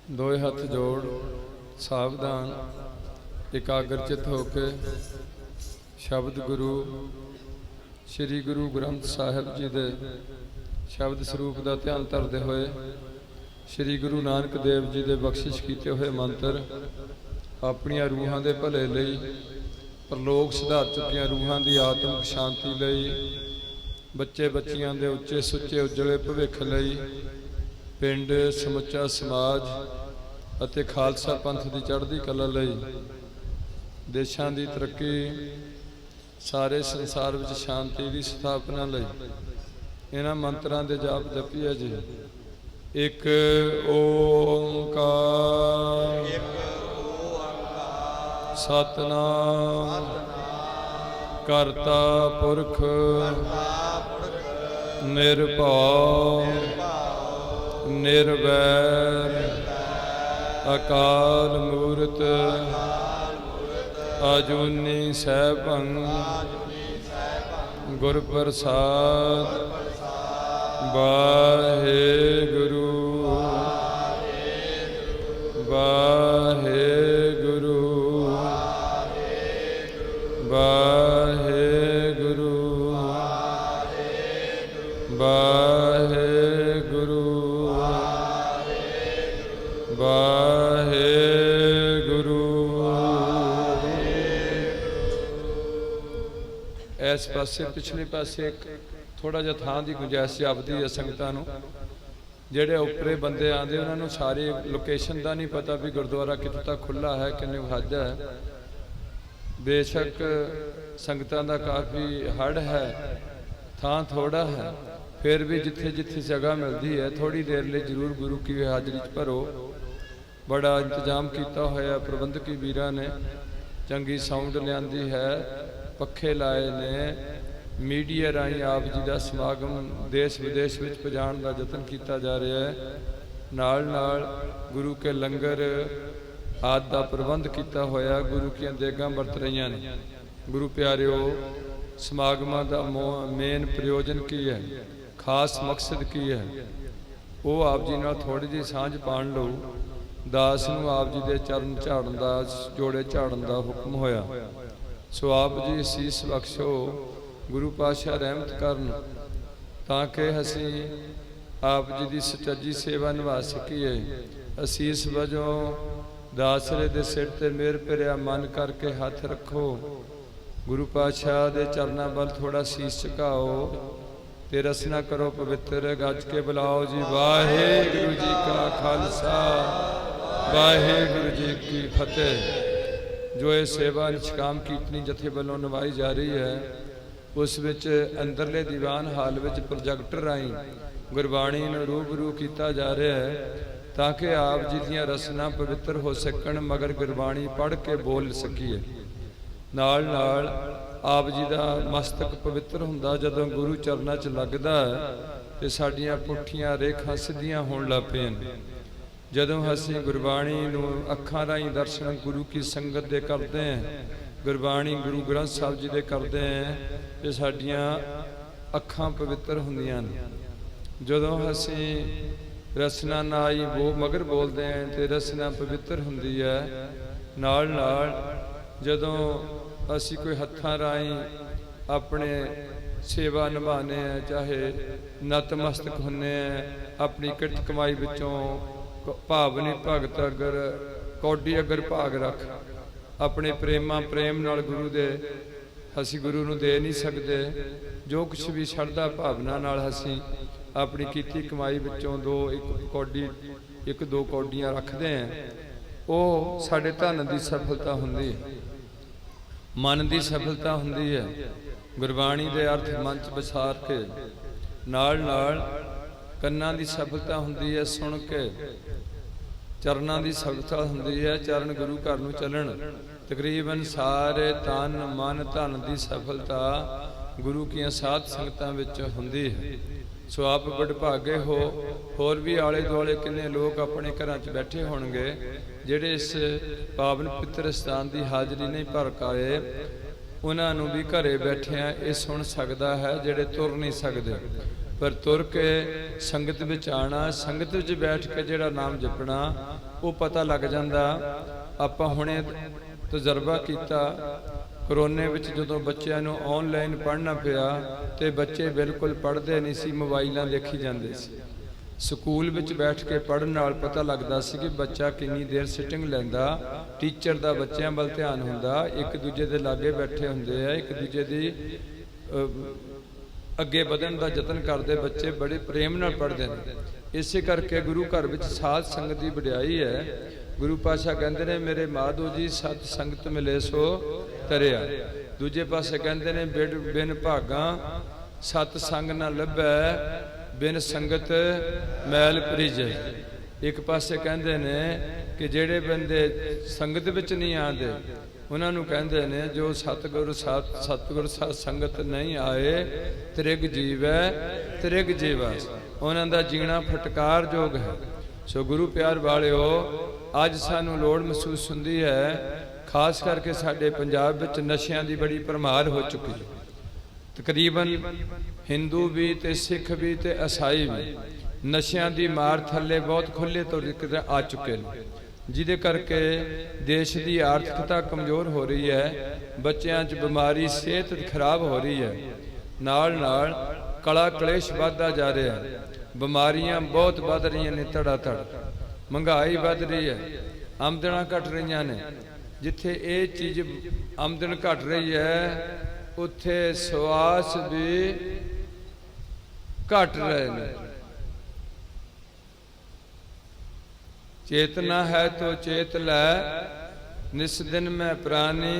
दोए हथ जोड़ सावधान एकाग्रचित होके शब्द गुरु श्री गुरु ग्रंथ साहिब जी दे शब्द स्वरूप का ध्यान धरते हुए श्री गुरु नानक देव जी दे बख्शिश किए हुए मंत्र अपन रूहां दे भले लई परलोक सुधार चुकिया रूहां की आत्मिक शांति लई बच्चे बच्चियां दे उच्चे सुच्चे उजले भविख लई पिंड समुचा समाज अते खालसा पंथ की चढ़ती कला लई देशां की तरक्की सारे संसार विच शांति की स्थापना लई इन्हां मंत्रां दे जाप जपीए जी। एक ओंकार सतनाम करता पुरख निर्भव निर्वैर अकाल मूरत अजूनी सैभं गुर प्रसाद वाहेगुरु वाहेगुरु वाहेगुरु वाहेगुरु वाहेगुरु। इस पासे पिछले पासे थोड़ा जिहा थां की गुंजाइश जापदी है संगतां नूं। जिहड़े उपरे बंदे आंदे उन्हां नूं सारी लोकेशन का नहीं पता भी गुरुद्वारा कितों तक खुला है किन्ने हज है। बेशक संगतां दा काफ़ी हड़ है, थां थोड़ा है, फिर भी जिथे जिथे जगह मिलती है थोड़ी देर लिए जरूर गुरु की हाजरी च भरो। बड़ा इंतजाम किया होया प्रबंधकी वीरां ने, चंगी साउंड लियांदी है, पखे लाए ने, मीडिया राही आप जी का समागम देश विदेश में पहुँचाने का यतन किया जा रहा है। नाल नाल गुरु के लंगर आदि का प्रबंध किया होया। गुरु की देगां वरत रही ने। गुरु प्यारिओ समागमां का मेन प्रयोजन की है, खास मकसद की है, वो आप जी नाल थोड़ी जी सांझ पाण लओ। दास नूं आप जी दे चरण झाड़न का जोड़े झाड़न का हुक्म होया। सो आप जी सीस बख्शो, गुरु पातशाह रहमत करन ताकि असी आप जी की सचजी सेवा निभा सकीए। असीस वजों दासरे दे सिर ते मेर पिरिया मन करके हथ रखो। गुरु पातशाह दे चरना वल थोड़ा शीश झुकाओ ते रसना करो पवित्र। गज के बुलाओ जी वाहेगुरु जी का खालसा वाहेगुरु जी की फतेह। जो ये सेवा निष्काम कीर्तनी जथे वालों निभाई जा रही है, उस विच अंदरले दीवान हाल विच प्रोजेक्टर राही गुरबाणी नूं रूबरू किया जा रहा है ताकि आप जी दीयां रसना पवित्र हो सकन, मगर गुरबाणी पढ़ के बोल सकीए। नाल नाल आप जी का मस्तक पवित्र हुंदा जदों गुरु चरनां च लगदा है ते साडीआं पुठियां रेखां सिद्धियां होण लग पैन। जदों असीं गुरबाणी नूं अखां राहीं दर्शन गुरु की संगत दे करदे हैं, गुरबाणी गुरु ग्रंथ साहिब जी दे करदे हैं ते साडीआं अखां पवित्र हुंदियां ने। जदों असीं रसना नाई वो मगर बोलते हैं तो रसना पवित्र हुंदी है। नाल नाल जदों असी कोई हत्थां राही अपने सेवा निभाने हैं, चाहे नतमस्तक हुन्ने हैं, अपनी किरत कमाई विचों भावनी भगत अगर कौडी अगर भाग रख अपने प्रेमा प्रेम नाल गुरु दे असी गुरु नूं दे नहीं सकते। जो कुछ भी श्रद्धा भावना नाल असी अपनी कीती कमाई विचों एक दो कौडियां रखते हैं, वो साडे धन की सफलता हुंदी है, मन की सफलता हुंदी है। गुरबाणी दे अर्थ मन च बसार के नाल नाल कन्नां दी सफलता हुंदी है, सुन के चरनां दी सफलता हुंदी है। चरण गुरु घर नूं चलन तकरीबन सारे तन मन धन की सफलता गुरु की साध संगतां विच हुंदी है। सो आप वडभागे हो। होर भी आले दुआले किन्ने लोग अपने घरां च बैठे होणगे जिहड़े इस पावन पवित्र स्थान की हाजरी नहीं भर पाए, उन्होंने भी घरे बैठिया ये सुन सकता है जिहड़े तुर नहीं सकते, पर तुर के संगत विच आना, संगत विच बैठ के जिहड़ा नाम जपना ਉਹ ਪਤਾ ਲੱਗ ਜਾਂਦਾ। ਆਪਾਂ ਹੁਣੇ ਤਜਰਬਾ ਕੀਤਾ ਕਰੋਨੇ ਵਿੱਚ ਜਦੋਂ ਬੱਚਿਆਂ ਨੂੰ ਆਨਲਾਈਨ ਪੜ੍ਹਨਾ ਪਿਆ ਤੇ ਬੱਚੇ ਬਿਲਕੁਲ ਪੜ੍ਹਦੇ ਨਹੀਂ ਸੀ, ਮੋਬਾਈਲਾਂ ਦੇਖੀ ਜਾਂਦੇ ਸੀ। ਸਕੂਲ ਵਿੱਚ ਬੈਠ ਕੇ ਪੜ੍ਹਨ ਨਾਲ ਪਤਾ ਲੱਗਦਾ ਸੀ ਕਿ ਬੱਚਾ ਕਿੰਨੀ ਦੇਰ ਸਿਟਿੰਗ ਲੈਂਦਾ, ਟੀਚਰ ਦਾ ਬੱਚਿਆਂ ਵੱਲ ਧਿਆਨ ਹੁੰਦਾ, ਇੱਕ ਦੂਜੇ ਦੇ ਲਾਗੇ ਬੈਠੇ ਹੁੰਦੇ ਆ, ਇੱਕ ਦੂਜੇ ਦੀ ਅੱਗੇ ਵਧਣ ਦਾ ਯਤਨ ਕਰਦੇ, ਬੱਚੇ ਬੜੇ ਪ੍ਰੇਮ ਨਾਲ ਪੜ੍ਹਦੇ ਨੇ। ਇਸੇ ਕਰਕੇ ਗੁਰੂ ਘਰ ਵਿੱਚ ਸਾਧ ਸੰਗਤ ਦੀ ਵਡਿਆਈ ਹੈ। ਗੁਰੂ ਪਾਤਸ਼ਾਹ ਕਹਿੰਦੇ ਨੇ ਮੇਰੇ ਮਾਧੋ ਜੀ ਸਤ ਸੰਗਤ ਮਿਲੇ ਸੋ ਤਰਿਆ। ਦੂਜੇ ਪਾਸੇ ਕਹਿੰਦੇ ਨੇ ਬਿਨ ਭਾਗਾਂ ਸਤ ਸੰਗ ਨਾ ਲੱਭੈ, ਬਿਨ ਸੰਗਤ ਮੈਲ ਭਰੀਜੈ। ਇੱਕ ਪਾਸੇ ਕਹਿੰਦੇ ਨੇ ਕਿ ਜਿਹੜੇ ਬੰਦੇ ਸੰਗਤ ਵਿੱਚ ਨਹੀਂ ਆਉਂਦੇ ਉਹਨਾਂ ਨੂੰ ਕਹਿੰਦੇ ਨੇ ਜੋ ਸਤਿਗੁਰ ਸਤ ਸੰਗਤ ਨਹੀਂ ਆਏ ਤ੍ਰਿਗ ਜੀਵੈ ਤ੍ਰਿਗ ਜੀਵਾ। ਉਹਨਾਂ ਦਾ ਜੀਣਾ ਫਟਕਾਰਯੋਗ ਹੈ। ਸੋ ਗੁਰੂ ਪਿਆਰ ਵਾਲਿਓ, ਅੱਜ ਸਾਨੂੰ ਲੋੜ ਮਹਿਸੂਸ ਹੁੰਦੀ ਹੈ, ਖਾਸ ਕਰਕੇ ਸਾਡੇ ਪੰਜਾਬ ਵਿੱਚ ਨਸ਼ਿਆਂ ਦੀ ਬੜੀ ਭਰਮਾਰ ਹੋ ਚੁੱਕੀ ਹੈ। ਤਕਰੀਬਨ ਹਿੰਦੂ ਵੀ ਤੇ ਸਿੱਖ ਵੀ ਤੇ ਈਸਾਈ ਵੀ ਨਸ਼ਿਆਂ ਦੀ ਮਾਰ ਥੱਲੇ ਬਹੁਤ ਖੁੱਲ੍ਹੇ ਤੌਰ ਆ ਚੁੱਕੇ ਨੇ, ਜਿਹਦੇ ਕਰਕੇ ਦੇਸ਼ ਦੀ ਆਰਥਿਕਤਾ ਕਮਜ਼ੋਰ ਹੋ ਰਹੀ ਹੈ, ਬੱਚਿਆਂ 'ਚ ਬਿਮਾਰੀ ਸਿਹਤ ਖਰਾਬ ਹੋ ਰਹੀ ਹੈ, ਨਾਲ ਨਾਲ ਕਲਾ ਕਲੇਸ਼ ਵੱਧਦਾ ਜਾ ਰਿਹਾ ਹੈ, ਬਿਮਾਰੀਆਂ ਬਹੁਤ ਵੱਧ ਰਹੀਆਂ ਨੇ ਧੜਾ ਧੜ, ਮਹਿੰਗਾਈ ਵੱਧ ਰਹੀ ਹੈ, ਆਮਦਨਾਂ ਘਟ ਰਹੀਆਂ ਨੇ। ਜਿੱਥੇ ਇਹ ਚੀਜ਼ ਆਮਦਨ ਘਟ ਰਹੀ ਹੈ ਉੱਥੇ ਸਵਾਸ ਵੀ ਘਟ ਰਹੇ ਨੇ। चेतना है तो चेत लै, निस दिन में प्राणी,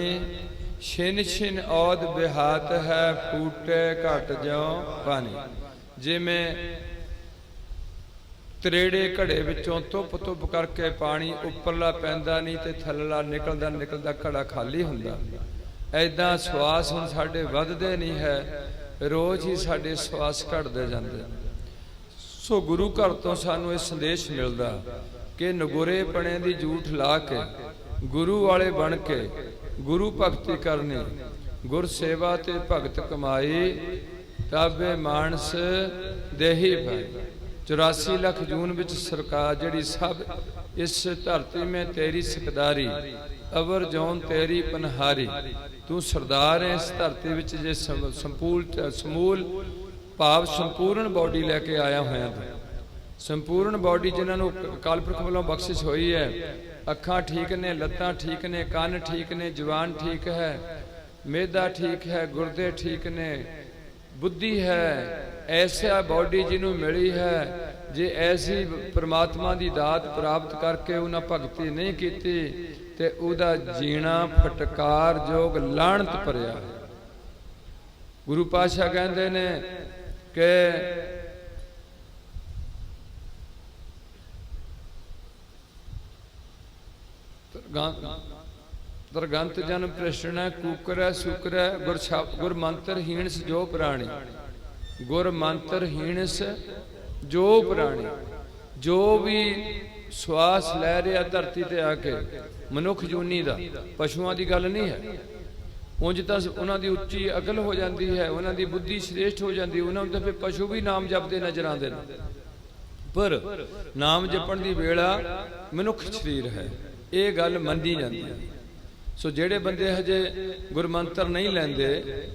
छिन छिन औद बिहात है, फूटे घट ज्यों पानी। जिमें त्रेड़े घड़े विचों धुप धुप करके पानी उपरला पैंदा नहीं ते थल्ला निकलदा निकलदा घड़ा खाली हुंदा, ऐदां सवास हुण साडे वधदे नहीं है, रोज ही साडे सवास घटदे जांदे। सो गुरु घर तो सानू इह संदेश मिलदा कि नगुरे पने दी झूठ ला के गुरु वाले बन के गुरु भगती करनी, गुर सेवा ते भगत कमाई, ताबे मानस देही पाई। 84 लाख जून विच सरकार जड़ी सब इस धरती में तेरी सिकदारी, अवर जौन तेरी पनहारी। तू सरदार है इस धरती विच, जे समूल भाव संपूर्ण बॉडी लैके आया होया तू। संपूर्ण बॉडी जिन्होंने अकाल पुरख वालों बख्शिश हुई है, अखां ठीक ने, लत्तां ठीक ने, कान ठीक ने, जवान ठीक है, मेदा ठीक है, गुर्दे ठीक ने, बुद्धि है, ऐसा बॉडी जिन्हों मिली है, जे ऐसी परमात्मा की दात प्राप्त करके उन्हें भगती नहीं की ते उदा जीना फटकार जोग लाणत भरिया। गुरु पातशाह कहते ने कि तरगंत जन प्रश्न कुकर सुकर गुर मंत्र हीणस जो प्राणी, गुर मंत्र हीणस जो प्राणी। जो भी श्वास लै रहा धरती ते आके मनुख जूनी दा, पशुओं की गल नहीं है। उंज तां उन्हां दी उच्ची अकल हो जाती है, उन्हां दी बुद्धि श्रेष्ठ हो जाती है, उन्हां फिर पशु भी नाम जपते नजर आते हैं, पर नाम जपण की वेला मनुख शरीर है, ये गल मनी जाती है। सो जेड़े बंदे हजे गुरमंत्र नहीं लैंदे,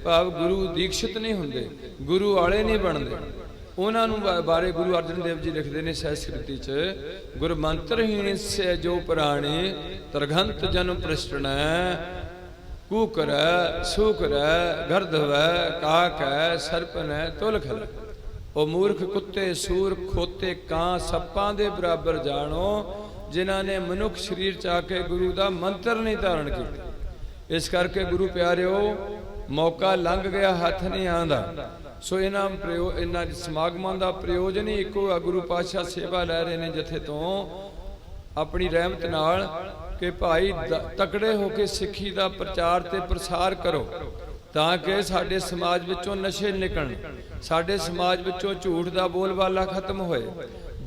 भाव गुरु दीक्षित नहीं हुंदे, गुरु वाले नहीं बनते, उन्होंने बारे गुरु अर्जन देव जी लिखते हैं सहस्कृति च, गुरमंत्रहीन से जो प्राणी, तरगंत जन प्रश्न कूकर सूकर गर्दव काक सरपन तुलखल। ओ मूर्ख कुत्ते सूर खोते कां सप्पां दे बराबर जानो, जिन्हों ने मनुख शरीर च आके गुरु का मंत्र नहीं धारण किया। इस करके गुरु प्यारिओ, मौका लंघ गया हथ नहीं आंदा। सो इन्हां समागमां दा प्रयोजन ही इको आ, गुरु पातशाह सेवा लै रहे ने जथे तो अपनी रहमत नाल कि भाई तकड़े होके सिੱਖੀ ਦਾ प्रचार ते प्रसार करो, ताकि साडे समाज विचों नशे निकलण, साडे समाज विचों झूठ दा बोलबाला खत्म होए।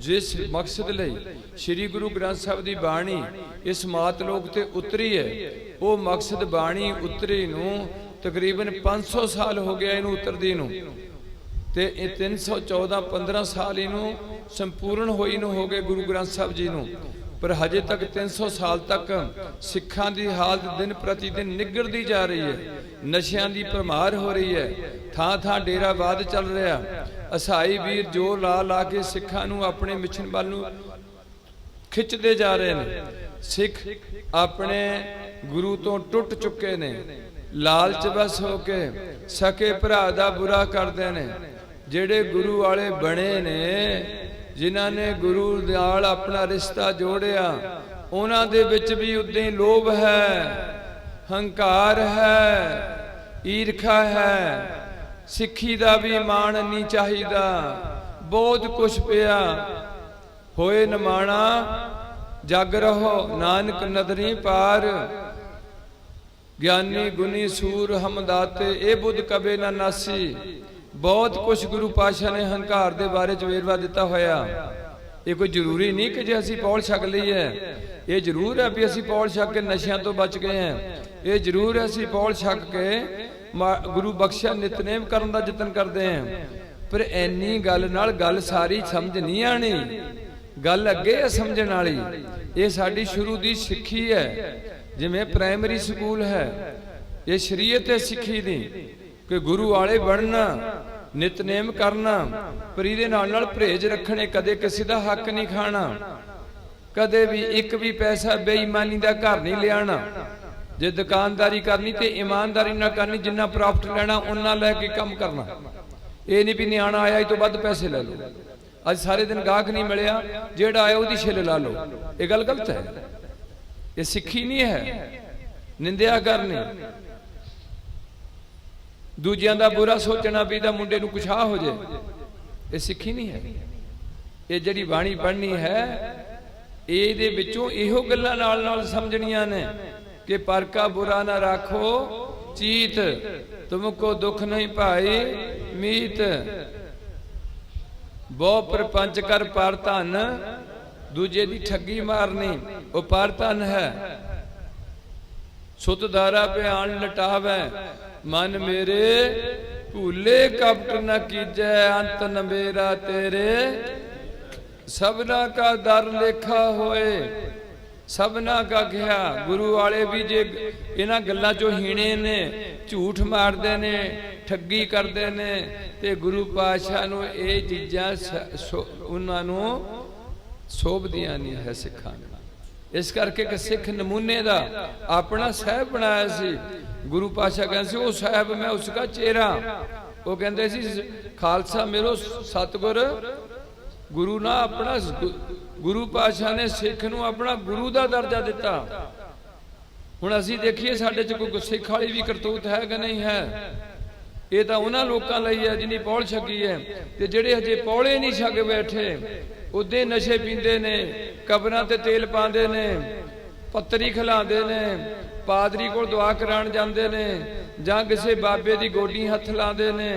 जिस मकसद लई श्री गुरु ग्रंथ साहब की बाणी इस मातलोक ते उतरी है, वो मकसद बाणी उतरी नूं तकरीबन 500 साल हो गया इनू उतरदी नूं, ते 314-15 साल इनू संपूर्ण होई नूं हो गए गुरु ग्रंथ साहब जी नूं। पर हजे तक 300 साल तक सिखां की हालत दिन प्रति दिन निगड़ती जा रही है। नशियां की भरमार हो रही है, थां थां डेरावाद चल रहा। असाई वीर जोर ला ला के सिखां नूं अपने मिशन वाल नूं खिंचते जा रहे हैं। सिख अपने गुरु तो टुट चुके ने, लालच बस होके सके भरा दा बुरा करते हैं। जेड़े गुरु वाले बने ने, जिन्हां ने गुरु नाल अपना रिश्ता जोड़िया, उन्हां दे विच भी उदां ही लोभ है, हंकार है, ईर्खा है। सिक्खी दा भी मान नहीं चाहिदा, बहुत कुछ पिया। होए नमाणा जग रहो नानक नदरी पार, ज्ञानी गुनी सूर हम दाते ए बुध कबे ना नासी। बहुत कुछ गुरु पातशाह ने हंकार के बारे वेरवा दिता होया। ये कोई जरूरी नहीं कि जे असी पौल छक ली है, ये जरूर है भी असी पौल छक के नशियां तो बच गए हैं। ये जरूर है असी पौल छक के गुरु बख्शिया नितनेम करने का यतन करते हैं। पर इन्नी गल नाल गल सारी समझ नहीं आनी, गल अगे है समझण वाली। ये साडी शुरू दी सिक्खी है, जिवें प्राइमरी स्कूल है। ये शरीयत है सिक्खी दी कि गुरु वाले बनना, नितनेम करना, पर इहदे नाल नाल परहेज रखने, कदे किसी का हक नहीं खाना, कदे भी एक भी पैसा बेईमानी का घर नहीं लियाना। जे दुकानदारी करनी तो ईमानदारी ना करनी, जिन्ना प्रॉफिट लेना उन्ना लैके काम करना। ये नहीं भी नियाणा आया तो वध पैसे ले लो, अज सारे दिन गाहक नहीं मिलया, जेड़ा आया उसकी छिल ला लो। ये गल गलत है, ये सिक्खी नहीं है। निंदिया करनी, दूजियां दा बुरा सोचना भी दा मुंडे नूं कुछ आ हो जाए, ये सिक्खी नहीं है। ये जिहड़ी बाणी पढ़नी है, इहदे विचों इहो गल्लां नाल नाल समझणियां ने कि पर का बुरा ना राखो चीत, तुमको दुख नहीं पाई मीत। बहु प्रपंच कर पर धन, दूजे दी ठगी मारनी वो पर धन है। सुत धारा भयान लटावे, मन मेरे भूले कपट न कीजै, अंत न मेरा तेरे सबना का दर लेखा होए। सबना का गया गुरु वाले भी जे इन्हां गल्लां चों हीणे ने, झूठ मारदे ने, ठगी करदे ने, ते गुरु पातशाह नूं ये चीज़ां उन्हां नूं शोभदियां नहीं है सिखां नूं। इस करके कि सिख नमूने का अपना साहब बनाया सी। गुरु पातशाह कहते वो साहब मैं उसका चेहरा। वो कहते सी खालसा मेरो सतगुर गुरु ना अपना, गुरु पातशाह ने सिख नूं अपना गुरु का दर्जा दिता। हुण असीं देखिए साडे च कोई सिख वाली भी करतूत है कि नहीं है। ये तो उन्हां लोकां लई है जिन्नी पौल छकी है, ते जिहड़े हजे पौले नहीं छक बैठे उदे नशे पींदे ने, कबरां ते तेल पांदे ने, पत्तरी खिलांदे ने, पादरी कोल दुआ कराण जांदे ने, जां किसी बाबे दी गोडी हथ लांदे ने,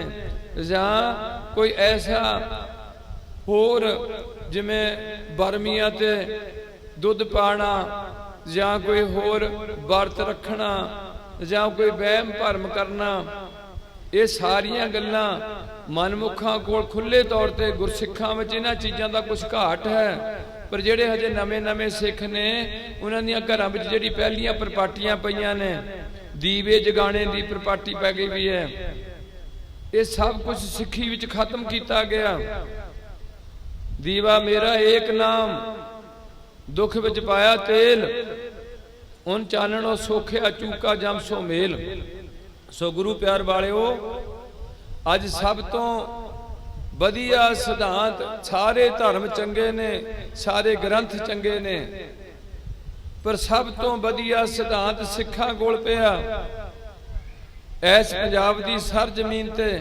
जां कोई ऐसा होर जिवें बरमियां ते दुध पाना, जां कोई होर वर्त रखना, जां कोई वहम भरम करना। ये सारियां गल्लां मनमुखां कोल खुले तौर पर गुरसिखां विच इन्हां चीज़ां दा कुछ घाट है। पर जेड़े हजे नवे नवे सिख ने, उन्हां दियां घरां विच जेड़ी पहलियां परपाटियां पईयां ने, दीवे जगाने दी परपाटी पै गई भी है। ये सब कुछ सिक्खी विच खत्म किया गया। दीवा मेरा एक नाम, दुख विच पाया तेल, उन चानणों सोखिया चूका जम सो मेल। सो गुरु प्यार वालिओ, अज सब तो वधिया सिद्धांत, सारे धर्म चंगे ने, सारे ग्रंथ चंगे ने, पर सब तो वधिया सिद्धांत सिखां कोल पिया। ऐस पंजाब दी सर जमीन ते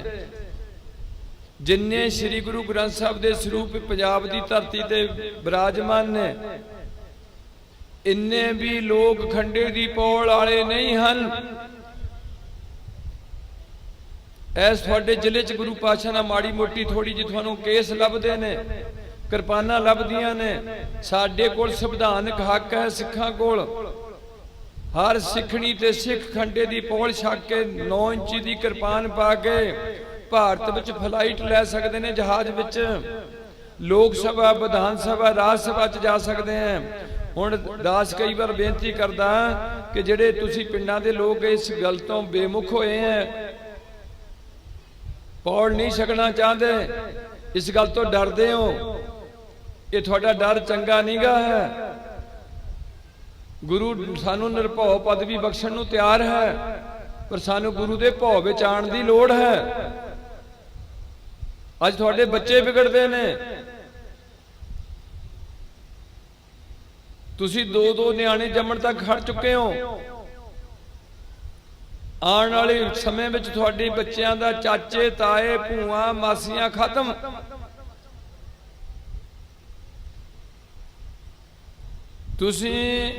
जिन्ने श्री गुरु ग्रंथ साहब दे स्वरूप पंजाब दी धरती ते विराजमान ने, इन्ने भी लोग खंडे दी पौल वाले नहीं हन। ऐस तुहाडे जिले च गुरु पातशाह नाल माड़ी मोटी थोड़ी जी तुहानू केस लभदे ने, किरपाना लभदियां ने। साडे कोल संविधानक हक है सिखां कोल। हर सिखणी ते सिख खंडे दी पौल छक के 9 इंची दी किरपान पा के भारत विच फ्लाइट लै सकदे ने, जहाज विच लोक सभा, विधान सभा, राज सभा च जा सकते हैं। ਹੁਣ ਦਾਸ ਕਈ ਵਾਰ ਬੇਨਤੀ ਕਰਦਾ ਕਿ ਜਿਹੜੇ ਤੁਸੀਂ ਪਿੰਡਾਂ ਦੇ ਲੋਕ ਇਸ ਗੱਲ ਤੋਂ ਬੇਮੁਖ ਹੋਏ ਹੈ, ਪੌੜ ਨਹੀਂ ਛਕਣਾ ਚਾਹੁੰਦੇ, ਇਸ ਗੱਲ ਤੋਂ ਡਰਦੇ ਹੋ, ਇਹ ਤੁਹਾਡਾ ਡਰ ਚੰਗਾ ਨਹੀਂਗਾ ਹੈ। ਗੁਰੂ ਸਾਨੂੰ ਨਿਰਭਉ ਪਦਵੀ ਬਖਸ਼ਣ ਨੂੰ ਤਿਆਰ ਹੈ, ਪਰ ਸਾਨੂੰ ਗੁਰੂ ਦੇ ਭਉ ਵਿੱਚ ਆਉਣ ਦੀ ਲੋੜ ਹੈ। ਅੱਜ ਤੁਹਾਡੇ ਬੱਚੇ ਵਿਗੜਦੇ ਨੇ, ਤੁਸੀਂ ਦੋ ਨਿਆਣੇ ਜੰਮਣ ਤੱਕ ਖੜ ਚੁੱਕੇ ਹੋ। ਆਉਣ ਵਾਲੇ ਸਮੇਂ ਵਿੱਚ ਤੁਹਾਡੇ ਬੱਚਿਆਂ ਦਾ ਚਾਚੇ ਤਾਏ ਭੂਆ ਮਾਸੀਆਂ ਖਤਮ। ਤੁਸੀਂ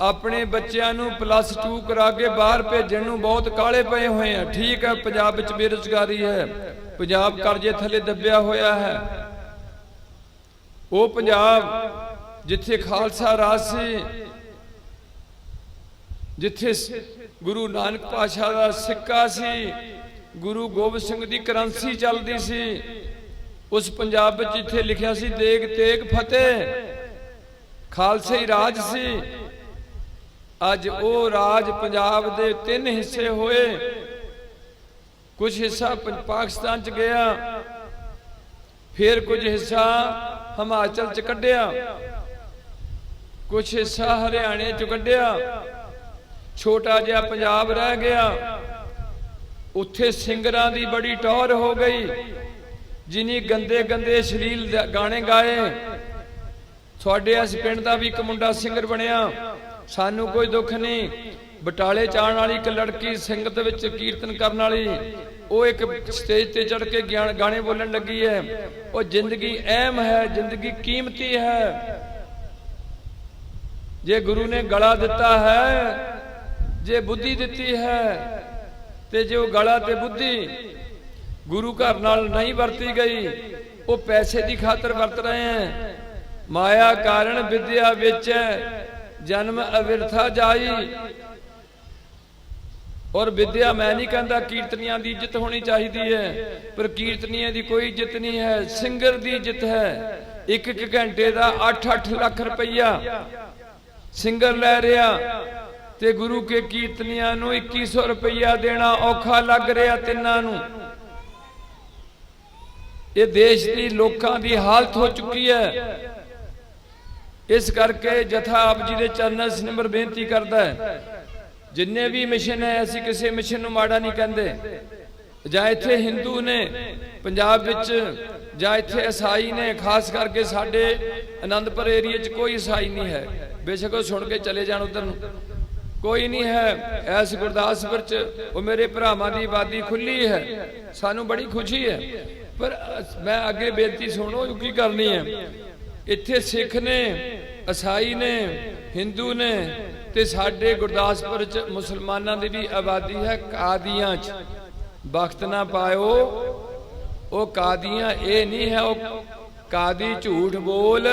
ਆਪਣੇ ਬੱਚਿਆਂ ਨੂੰ +2 ਕਰਾ ਕੇ ਬਾਹਰ ਭੇਜਣ ਨੂੰ ਬਹੁਤ ਕਾਲੇ ਪਏ ਹੋਏ ਆ। ਠੀਕ ਹੈ, ਪੰਜਾਬ ਵਿੱਚ ਬੇਰੁਜ਼ਗਾਰੀ ਹੈ, ਪੰਜਾਬ ਕਰਜ਼ੇ ਥੱਲੇ ਦੱਬਿਆ ਹੋਇਆ ਹੈ। ਉਹ ਪੰਜਾਬ ਜਿੱਥੇ ਖਾਲਸਾ ਰਾਜ ਸੀ, ਜਿੱਥੇ ਗੁਰੂ ਨਾਨਕ ਪਾਤਸ਼ਾਹ ਦਾ ਸਿੱਕਾ ਸੀ, ਗੁਰੂ ਗੋਬਿੰਦ ਸਿੰਘ ਦੀ ਕਰੰਸੀ ਚੱਲਦੀ ਸੀ, ਉਸ ਪੰਜਾਬ ਵਿੱਚ ਜਿੱਥੇ ਲਿਖਿਆ ਸੀ ਦੇਗ ਤੇਗ ਫਤਿਹ, ਖਾਲਸੇ ਹੀ ਰਾਜ ਸੀ। ਅੱਜ ਉਹ ਰਾਜ ਪੰਜਾਬ ਦੇ 3 ਹਿੱਸੇ ਹੋਏ। ਕੁਝ ਹਿੱਸਾ ਪਾਕਿਸਤਾਨ ਚ ਗਿਆ, ਫਿਰ ਕੁਝ ਹਿੱਸਾ ਹਿਮਾਚਲ ਚ ਕੱਢਿਆ, ਕੁਝ ਹਿੱਸਾ ਹਰਿਆਣੇ ਚ ਕੱਢਿਆ, ਛੋਟਾ ਜਿਹਾ ਪੰਜਾਬ ਰਹਿ ਗਿਆ। ਉੱਥੇ ਸਿੰਗਰਾਂ ਦੀ ਬੜੀ ਟੌਰ ਹੋ ਗਈ, ਜਿਨੀ ਗੰਦੇ ਗੰਦੇ ਅਸ਼ਲੀਲ ਗਾਣੇ ਗਾਏ। ਤੁਹਾਡੇ ਇਸ ਪਿੰਡ ਦਾ ਵੀ ਇੱਕ ਮੁੰਡਾ ਸਿੰਗਰ ਬਣਿਆ, ਸਾਨੂੰ ਕੋਈ ਦੁੱਖ ਨਹੀਂ। ਬਟਾਲੇ ਚ ਆਉਣ ਵਾਲੀ ਇੱਕ ਲੜਕੀ ਸੰਗਤ ਵਿੱਚ ਕੀਰਤਨ ਕਰਨ ਵਾਲੀ, ਉਹ ਇੱਕ ਸਟੇਜ ਤੇ ਚੜ ਕੇ ਗਾਣੇ ਬੋਲਣ ਲੱਗੀ ਹੈ। ਉਹ ਜ਼ਿੰਦਗੀ ਅਹਿਮ ਹੈ, ਜ਼ਿੰਦਗੀ ਕੀਮਤੀ ਹੈ। ਜੇ ਗੁਰੂ ਨੇ ਗਲਾ ਦਿੱਤਾ ਹੈ, ਜੇ ਬੁੱਧੀ ਦਿੱਤੀ ਹੈ, ਤੇ ਜੇ ਉਹ ਗਲਾ ਤੇ ਬੁੱਧੀ ਗੁਰੂ ਘਰ ਨਾਲ ਨਹੀਂ ਵਰਤੀ ਗਈ, ਉਹ ਪੈਸੇ ਦੀ ਖਾਤਰ ਵਰਤ ਰਹੇ ਹੈ। ਮਾਇਆ ਕਾਰਨ ਵਿਦਿਆ ਵਿੱਚ ਜਨਮ ਅਵਿਰਥਾ ਜਾਈ। ਔਰ ਵਿਦਿਆ ਮੈਂ ਨਹੀਂ ਕਹਿੰਦਾ ਕੀਰਤਨੀਆਂ ਦੀ ਇੱਜ਼ਤ ਹੋਣੀ ਚਾਹੀਦੀ ਹੈ, ਪਰ ਕੀਰਤਨੀਆਂ ਦੀ ਕੋਈ ਇੱਜ਼ਤ ਨਹੀਂ ਹੈ, ਸਿੰਗਰ ਦੀ ਇੱਜ਼ਤ ਹੈ। ਇੱਕ ਘੰਟੇ ਦਾ 8-8 ਲੱਖ ਰੁਪਈਆ ਸਿੰਗਰ ਲੈ ਰਿਹਾ, ਤੇ ਗੁਰੂ ਕੇ ਕੀਰਤਨੀਆਂ ਨੂੰ 2100 ਰੁਪਈਆ ਦੇਣਾ ਔਖਾ ਲੱਗ ਰਿਹਾ ਤਿੰਨਾਂ ਨੂੰ। ਇਹ ਦੇਸ਼ ਦੀ ਲੋਕਾਂ ਦੀ ਹਾਲਤ ਹੋ ਚੁੱਕੀ ਹੈ। ਇਸ ਕਰਕੇ ਜਥਾ ਆਪ ਜੀ ਦੇ ਚਰਨਾਂ ਸਿਮਰ ਬੇਨਤੀ ਕਰਦਾ ਹੈ, ਜਿੰਨੇ ਵੀ ਮਿਸ਼ਨ ਹੈ, ਅਸੀਂ ਕਿਸੇ ਮਿਸ਼ਨ ਨੂੰ ਮਾੜਾ ਨਹੀਂ ਕਹਿੰਦੇ। ਜਾਂ ਇੱਥੇ ਹਿੰਦੂ ਨੇ ਪੰਜਾਬ ਵਿੱਚ, ਜਾਂ ਇੱਥੇ ਈਸਾਈ ਨੇ, ਖਾਸ ਕਰਕੇ ਸਾਡੇ ਆਨੰਦਪੁਰ ਏਰੀਏ 'ਚ ਕੋਈ ਈਸਾਈ ਨਹੀਂ ਹੈ। ਬੇਸ਼ੱਕ ਉਹ ਸੁਣ ਕੇ ਚਲੇ ਜਾਣ ਉਧਰ ਨੂੰ, ਕੋਈ ਨਹੀਂ ਹੈ। ਐਸ ਗੁਰਦਾਸਪੁਰ 'ਚ ਉਹ ਮੇਰੇ ਭਰਾਵਾਂ ਦੀ ਆਬਾਦੀ ਖੁੱਲੀ ਹੈ, ਸਾਨੂੰ ਬੜੀ ਖੁਸ਼ੀ ਹੈ। ਪਰ ਮੈਂ ਅੱਗੇ ਬੇਨਤੀ ਸੁਣੋ ਕੀ ਕਰਨੀ ਹੈ। ਇੱਥੇ ਸਿੱਖ ਨੇ, ਈਸਾਈ ਨੇ, ਹਿੰਦੂ ਨੇ, ਤੇ ਸਾਡੇ ਗੁਰਦਾਸਪੁਰ 'ਚ ਮੁਸਲਮਾਨਾਂ ਦੀ ਵੀ ਆਬਾਦੀ ਹੈ। ਕਾਦੀਆਂ 'ਚ ਵਕਤ ਨਾ ਪਾਇਓ, ਉਹ ਕਾਦੀਆਂ ਇਹ ਨਹੀਂ ਹੈ, ਉਹ ਕਾਦੀ ਝੂਠ ਬੋਲ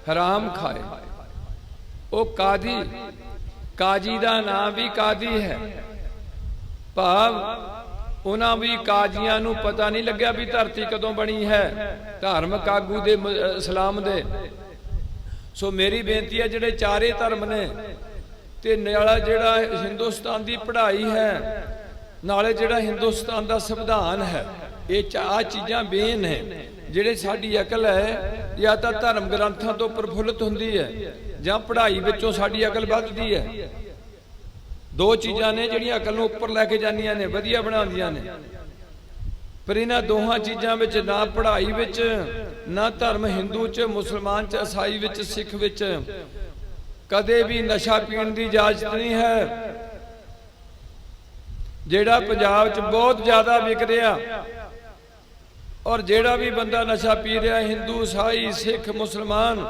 ਹਰਾਮ ਖਾਏ। ਉਹ ਕਾਜੀ ਦਾ ਨਾਮ ਵੀ ਕਾਦੀ ਹੈ, ਭਾਵ ਉਹਨਾਂ ਵੀ ਕਾਜ਼ੀਆਂ ਨੂੰ ਪਤਾ ਨਹੀਂ ਲੱਗਿਆ ਵੀ ਧਰਤੀ ਕਦੋਂ ਬਣੀ ਹੈ, ਧਾਰਮਿਕ ਆਗੂ ਦੇ ਇਸਲਾਮ ਦੇ। ਸੋ ਮੇਰੀ ਬੇਨਤੀ ਹੈ, ਜਿਹੜੇ ਚਾਰੇ ਧਰਮ ਨੇ, ਤੇ ਨਾਲੇ ਜਿਹੜਾ ਹਿੰਦੁਸਤਾਨ ਦੀ ਪੜ੍ਹਾਈ ਹੈ, ਨਾਲੇ ਜਿਹੜਾ ਹਿੰਦੁਸਤਾਨ ਦਾ ਸੰਵਿਧਾਨ ਹੈ, ਇਹ ਚਾਰ ਚੀਜ਼ਾਂ ਬੇਨ ਹੈ। ਜਿਹੜੇ ਸਾਡੀ ਅਕਲ ਹੈ, ਜਾਂ ਤਾਂ ਧਰਮ ਗ੍ਰੰਥਾਂ ਤੋਂ ਪ੍ਰਫੁੱਲਤ ਹੁੰਦੀ ਹੈ, ਜਾਂ ਪੜ੍ਹਾਈ ਵਿੱਚੋਂ ਸਾਡੀ ਅਕਲ ਵੱਧਦੀ ਹੈ। ਦੋ ਚੀਜ਼ਾਂ ਨੇ ਜਿਹੜੀਆਂ ਅਕਲ ਨੂੰ ਉੱਪਰ ਲੈ ਕੇ ਜਾਂਦੀਆਂ ਨੇ, ਵਧੀਆ ਬਣਾਉਂਦੀਆਂ ਨੇ। ਪਰ ਇਹਨਾਂ ਦੋਹਾਂ ਚੀਜ਼ਾਂ ਵਿੱਚ, ਨਾ ਪੜ੍ਹਾਈ ਵਿੱਚ, ਨਾ ਧਰਮ ਹਿੰਦੂ 'ਚ, ਮੁਸਲਮਾਨ 'ਚ, ਈਸਾਈ ਵਿੱਚ, ਸਿੱਖ ਵਿੱਚ, ਕਦੇ ਵੀ ਨਸ਼ਾ ਪੀਣ ਦੀ ਇਜਾਜ਼ਤ ਨਹੀਂ ਹੈ। ਜਿਹੜਾ ਪੰਜਾਬ 'ਚ ਬਹੁਤ ਜ਼ਿਆਦਾ ਵਿਕ ਰਿਹਾ, ਔਰ ਜਿਹੜਾ ਵੀ ਬੰਦਾ ਨਸ਼ਾ ਪੀ ਰਿਹਾ, ਹਿੰਦੂ, ਈਸਾਈ, ਸਿੱਖ, ਮੁਸਲਮਾਨ,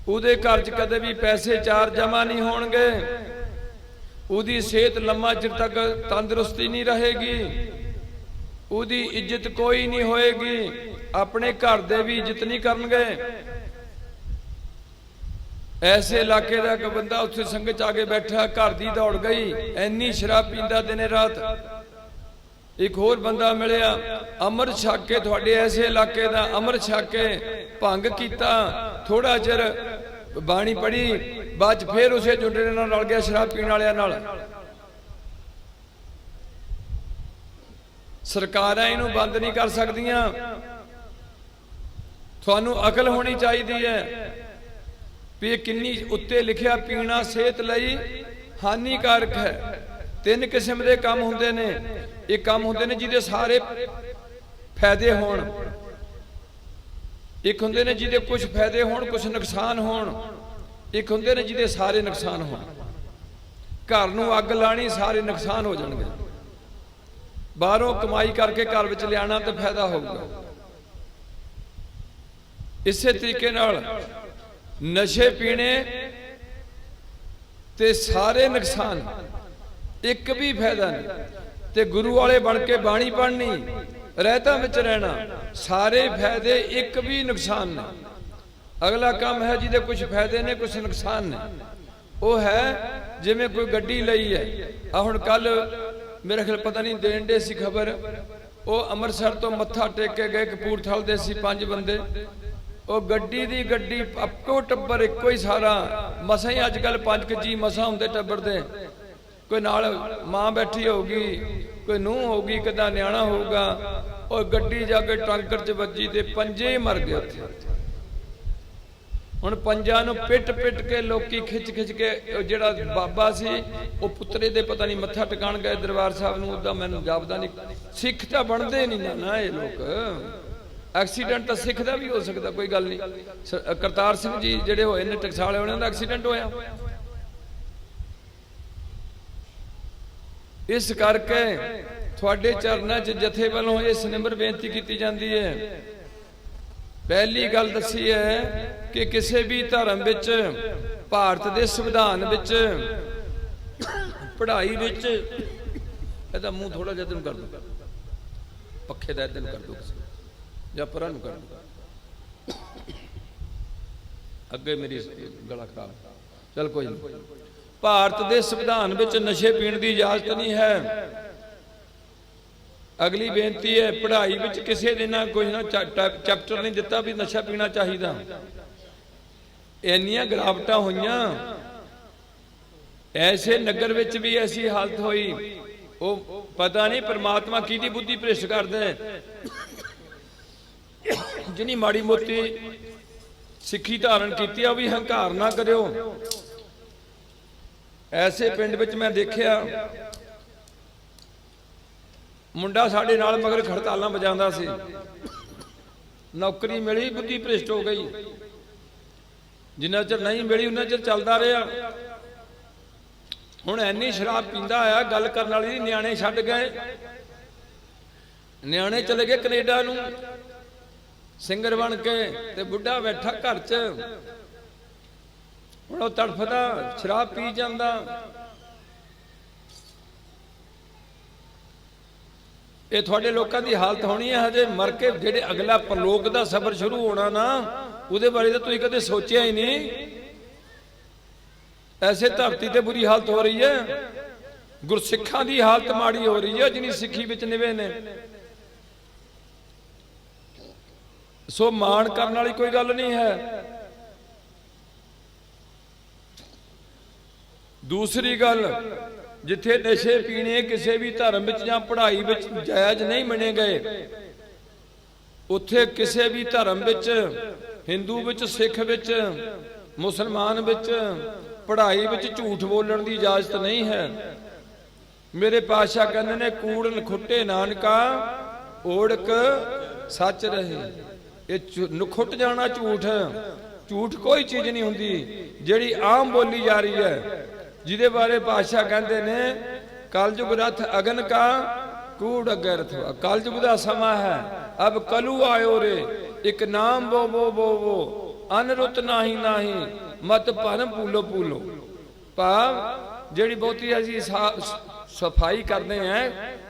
ਉਹਦੇ ਘਰ 'ਚ ਕਦੇ ਵੀ ਪੈਸੇ ਚਾਰ ਜਮਾ ਨਹੀਂ ਹੋਣਗੇ। ਉਹਦੀ ਸਿਹਤ ਲੰਮਾ ਚਿਰ ਤੱਕ ਤੰਦਰੁਸਤੀ ਨਹੀਂ ਰਹੇਗੀ, ਉਹਦੀ ਇੱਜ਼ਤ ਕੋਈ ਨਹੀਂ ਹੋਏਗੀ, ਆਪਣੇ ਘਰ ਦੇ ਵੀ ਇੱਜ਼ਤ ਨਹੀਂ ਕਰਨਗੇ। ਐਸੇ ਇਲਾਕੇ ਦਾ ਇੱਕ ਬੰਦਾ ਉੱਥੇ ਸੰਗਤ 'ਚ ਆ ਕੇ ਬੈਠਾ, ਘਰ ਦੀ ਦੌੜ ਗਈ, ਐਨੀ ਸ਼ਰਾਬ ਪੀਂਦਾ ਦਿਨੇ ਰਾਤ। एक होर बंदा मिलिया अमृत छक के थोड़े ऐसे इलाके का अमृत छक के भंग किया, थोड़ा चिर बाणी पढ़ी, बाद फिर उसे जुंडे नाल रल गया शराब पीने वालियां नाल। सरकारां इहनूं बंद नहीं कर सकदियां, तुहानूं अकल होनी चाहिए है भी किन्नी उत्ते लिखिया पीना सेहत लई हानिकारक है। तीन किस्म के काम हुंदे ने, एक काम हुंदे ने जिहदे सारे फायदे होण, एक हुंदे ने जिहदे कुछ फायदे होण कुछ नुकसान होण, एक हुंदे ने जिहदे सारे नुकसान होण। घर नूं अग लाणी सारे नुकसान हो जाणगे, बाहरों कमाई करके घर विच लियाना तो फायदा होगा। इसे तरीके नाल नशे पीने ते सारे नुकसान, एक भी फायदा नहीं। ते गुरु वाले बन के बाणी पढ़नी, रहता विच रहना, सारे फायदे एक भी नुकसान नहीं। अगला काम है जिहदे कुछ फायदे ने कुछ नुकसान ने, वो है जिवें कोई गड्डी लई है। हुण कल मेरे ख्याल पता नहीं देण दे सी खबर, वो अमृतसर तो मत्था टेक के गए कपूरथल दे सी 5 बंदे, वो गड्डी दी गड्डी अपको टब्बर एको ही सारा, मसा ही अजकल 5 जी मसा होंदे टब्बर दे, कोई नाल मां बैठी होगी, कोई नूह होगी, कदा न्याणा होगा, और गड्डी जाके टंकर च वजी ते 5 ही मर गए उत्थे। हुण 5 नूं पिट पिट के लोकी खिच खिच के, जिहड़ा बाबा सी वो पुत्रे दे पता नहीं मत्था टिकाण गए दरबार साहब नूं, उदा मैनूं जापदा नहीं। सिख तां बनदे नहीं ना ये लोग, एक्सीडेंट तो सिख का भी हो सकता, कोई गल नहीं। करतार सिंह जी जिहड़े होए ने टकसाल, उन्हां दा एक्सीडेंट होया। इस करके थोड़े चरणों च जथे वालों इस निम्र बेनती की जाती है। पहली गल दसी है कि किसी भी धर्म विच, भारत के संविधान विच, पढ़ाई विच, इहदा मूँह थोड़ा जिहा तेन कर दो, पखे दा तेन कर दो या परां नूं कर दो, अगे मेरी गला खराब, चल कोई नहीं। भारत के संविधान विच नशे पीण की इजाजत नहीं है। अगली बेनती है, पढ़ाई विच किसी दिन कोई ना चैप्टर नहीं दिता भी नशा पीना चाहिए। इन्नियां गिरावटां होईयां, ऐसे नगर विच भी ऐसी हालत होई, वो पता नहीं परमात्मा किहदी बुद्धि भ्रिष्ट करदा है। जिन्नी माड़ी मोटी सिक्खी धारण की भी हंकार ना करियो। ऐसे पिंड विच मैं देखिया, मुंडा साडे नाल मगर खड़तालां बजांदा सी, नौकरी मिली बुद्धि भ्रिष्ट हो गई, जिन्ना चਿਰ नहीं मिली उन्ना चਿਰ चलदा रहा। हुण इन्नी शराब पींदा आया, गल करन वाली न्याणे छड्ड गए, न्याणे चले गए कनेडा नूं सिंगर बन के, ते बुढ़ा बैठा घर च, हुण वो तड़फदा शराब पी जांदा। ये थोड़े लोगों की हालत होनी है, हजे मर के जेडे अगला परलोक का सफर शुरू होना ना, उहदे बारे तो तुसीं कदे सोचिया ही नहीं। ऐसे धरती ते बुरी हालत हो रही है, गुरसिखां की हालत माड़ी हो रही है जिन्नी सिक्खी विच निवे ने। सो मान करने वाली कोई गल नहीं है। दूसरी गल, जिथे नशे पीने किसी भी धर्म विच जां पढ़ाई विच जायज नहीं मने गए, उत्थे किसी भी धर्म विच, हिंदू विच, सिख विच, मुसलमान विच, पढ़ाई विच झूठ बोलण की इजाजत नहीं है। मेरे पातशाह कहते ने, कूड़ नखुट्टे नानका ओढ़क सच रहे। ये नखुट जाना झूठ, झूठ कोई चीज नहीं हुंदी जिहड़ी आम बोली जा रही है, जिहदे बारे पातशाह कहते ने, कलयुग रथ अगन का कूड़ अगे रथवा। कलयुग का समा है, अब कलू आयो रे, एक नाम वो वो अनरुत नाही नाही, मत भरम पूलो पूलो। भाव जिहड़ी बहुती असीं सफाई करते हैं,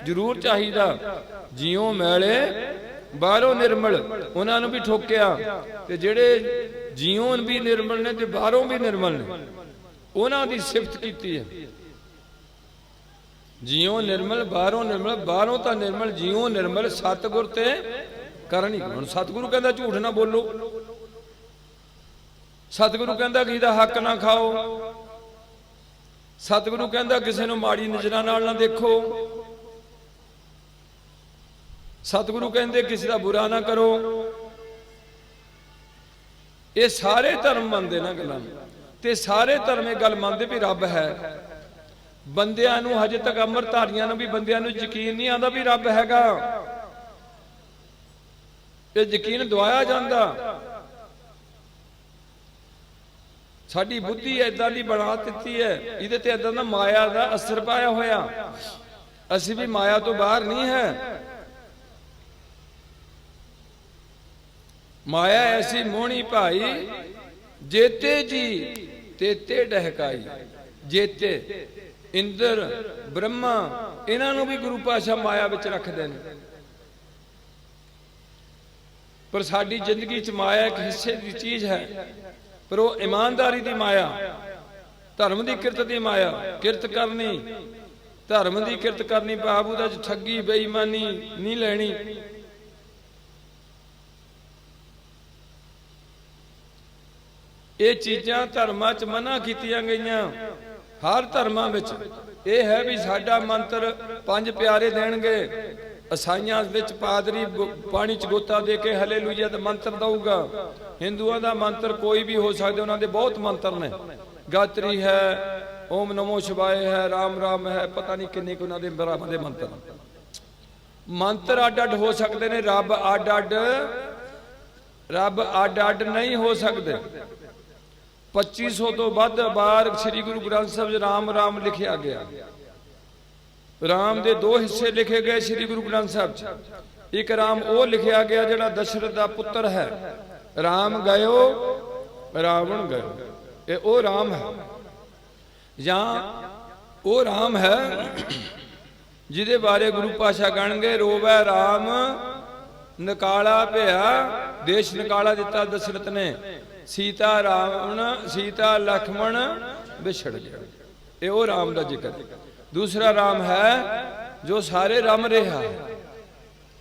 जरूर चाहिदा। जियों मैले बाहरों निर्मल, उन्होंने भी ठोकिया, ते जिहड़े जियों भी निर्मल ने ते बाहरों भी निर्मल ने, उन्हों की सिफत की है। ਜਿਉ ਨਿਰਮਲ ਬਾਹਰੋਂ ਨਿਰਮਲ, ਬਾਹਰੋਂ ਤਾਂ ਨਿਰਮਲ ਜਿਉ ਨਿਰਮਲ, ਸਤਿਗੁਰ ਤੇ ਕਰਨੀ। ਹੁਣ ਸਤਿਗੁਰੂ ਕਹਿੰਦਾ ਝੂਠ ਨਾ ਬੋਲੋ, ਸਤਿਗੁਰੂ ਕਹਿੰਦਾ ਕਿਸੇ ਦਾ ਹੱਕ ਨਾ ਖਾਓ, ਸਤਿਗੁਰੂ ਕਹਿੰਦਾ ਕਿਸੇ ਨੂੰ ਮਾੜੀ ਨਜ਼ਰਾਂ ਨਾਲ ਨਾ ਦੇਖੋ, ਸਤਿਗੁਰੂ ਕਹਿੰਦੇ ਕਿਸੇ ਦਾ ਬੁਰਾ ਨਾ ਕਰੋ। ਇਹ ਸਾਰੇ ਧਰਮ ਮੰਨਦੇ ਨਾ ਗੱਲਾਂ, ਤੇ ਸਾਰੇ ਧਰਮ ਇਹ ਗੱਲ ਮੰਨਦੇ ਵੀ ਰੱਬ ਹੈ। ਬੰਦਿਆਂ ਨੂੰ ਹਜੇ ਤੱਕ ਅੰਮ੍ਰਿਤਧਾਰੀਆਂ ਨੂੰ ਵੀ ਬੰਦਿਆਂ ਨੂੰ ਯਕੀਨ ਨਹੀਂ ਆਉਂਦਾ ਵੀ ਰੱਬ ਹੈਗਾ। ਇਹ ਯਕੀਨ ਦਵਾਇਆ ਜਾਂਦਾ। ਸਾਡੀ ਬੁੱਧੀ ਏਦਾਂ ਦੀ ਬਣਾ ਦਿੱਤੀ ਹੈ, ਇਹਦੇ ਤੇ ਏਦਾਂ ਦਾ ਮਾਇਆ ਦਾ ਅਸਰ ਪਾਇਆ ਹੋਇਆ। ਅਸੀਂ ਵੀ ਮਾਇਆ ਤੋਂ ਬਾਹਰ ਨਹੀਂ ਹੈ। ਮਾਇਆ ਐਸੀ ਮੋਹਣੀ ਭਾਈ, ਜੇਤੇ ਜੀ ਤੇਤੇ ਡਹਿਕਾਈ। ਜੇਤੇ ਇੰਦਰ ਬ੍ਰਹਮਾ ਇਹਨਾਂ ਨੂੰ ਵੀ ਗੁਰੂ ਪਾਤਸ਼ਾਹ ਮਾਇਆ ਵਿੱਚ ਰੱਖਦੇ ਨੇ। ਪਰ ਸਾਡੀ ਜ਼ਿੰਦਗੀ 'ਚ ਮਾਇਆ ਇੱਕ ਹਿੱਸੇ ਦੀ ਚੀਜ਼ ਹੈ, ਪਰ ਉਹ ਇਮਾਨਦਾਰੀ ਦੀ ਮਾਇਆ, ਧਰਮ ਦੀ ਕਿਰਤ ਦੀ ਮਾਇਆ। ਕਿਰਤ ਕਰਨੀ, ਧਰਮ ਦੀ ਕਿਰਤ ਕਰਨੀ, ਬਾਬੂ ਦਾ ਠੱਗੀ ਬੇਈਮਾਨੀ ਨਹੀਂ ਲੈਣੀ। ਇਹ ਚੀਜ਼ਾਂ ਧਰਮਾਂ 'ਚ ਮਨਾ ਕੀਤੀਆਂ ਗਈਆਂ। ਹਰ ਧਰਮਾਂ ਵਿੱਚ ਇਹ ਹੈ ਵੀ ਸਾਡਾ ਮੰਤਰ ਪੰਜ ਪਿਆਰੇ ਦੇਣਗੇ। ਈਸਾਈਆਂ ਵਿੱਚ ਪਾਦਰੀ ਪਾਣੀ 'ਚ ਗੋਤਾ ਦੇ ਕੇ ਹਲੇਲੂਇਆ ਦਾ ਮੰਤਰ ਦਊਗਾ। ਹਿੰਦੂਆਂ ਦਾ ਮੰਤਰ ਕੋਈ ਵੀ ਹੋ ਸਕਦਾ, ਉਹਨਾਂ ਦੇ ਬਹੁਤ ਮੰਤਰ ਨੇ। ਗਾਤਰੀ ਹੈ, ਓਮ ਨਮੋ ਸ਼ਿਵਾਏ ਹੈ, ਰਾਮ ਰਾਮ ਹੈ, ਪਤਾ ਨਹੀਂ ਕਿੰਨੇ ਕੁ ਉਹਨਾਂ ਦੇ ਬਰਾਬਰ ਦੇ ਮੰਤਰ। ਮੰਤਰ ਅੱਡ ਅੱਡ ਹੋ ਸਕਦੇ ਨੇ, ਰੱਬ ਅੱਡ ਅੱਡ ਨਹੀਂ ਹੋ ਸਕਦੇ। 2500 ਤੋਂ ਵੱਧ ਵਾਰ ਸ੍ਰੀ ਗੁਰੂ ਗ੍ਰੰਥ ਸਾਹਿਬ 'ਚ ਰਾਮ ਰਾਮ ਲਿਖਿਆ ਗਿਆ। ਰਾਮ ਦੇ ਦੋ ਹਿੱਸੇ ਲਿਖੇ ਗਏ ਸ੍ਰੀ ਗੁਰੂ ਗ੍ਰੰਥ ਸਾਹਿਬ 'ਚ। ਇੱਕ ਰਾਮ ਉਹ ਲਿਖਿਆ ਗਿਆ ਜਿਹੜਾ ਦਸ਼ਰਥ ਦਾ ਪੁੱਤਰ ਹੈ। ਰਾਮ ਗਇਓ ਰਾਵਣ ਗਇਓ, ਇਹ ਉਹ ਰਾਮ ਹੈ। ਜਾਂ ਉਹ ਰਾਮ ਹੈ ਜਿਹਦੇ ਬਾਰੇ ਗੁਰੂ ਪਾਤਸ਼ਾਹ ਕਹਿਣਗੇ, ਰੋਵੈ ਰਾਮ ਨਕਾਲਾ ਭਿਆ, ਦੇਸ਼ ਨਕਾਲਾ ਦਿੱਤਾ ਦਸ਼ਰਥ ਨੇ। ਸੀਤਾ ਰਾਵਣ ਸੀਤਾ ਲਖਮਣ ਵਿਛੜ ਗਿਆ। ਇਹ ਉਹ ਰਾਮ ਦਾ ਜ਼ਿਕਰ। ਦੂਸਰਾ ਰਾਮ ਹੈ ਜੋ ਸਾਰੇ ਰਮ ਰਿਹਾ,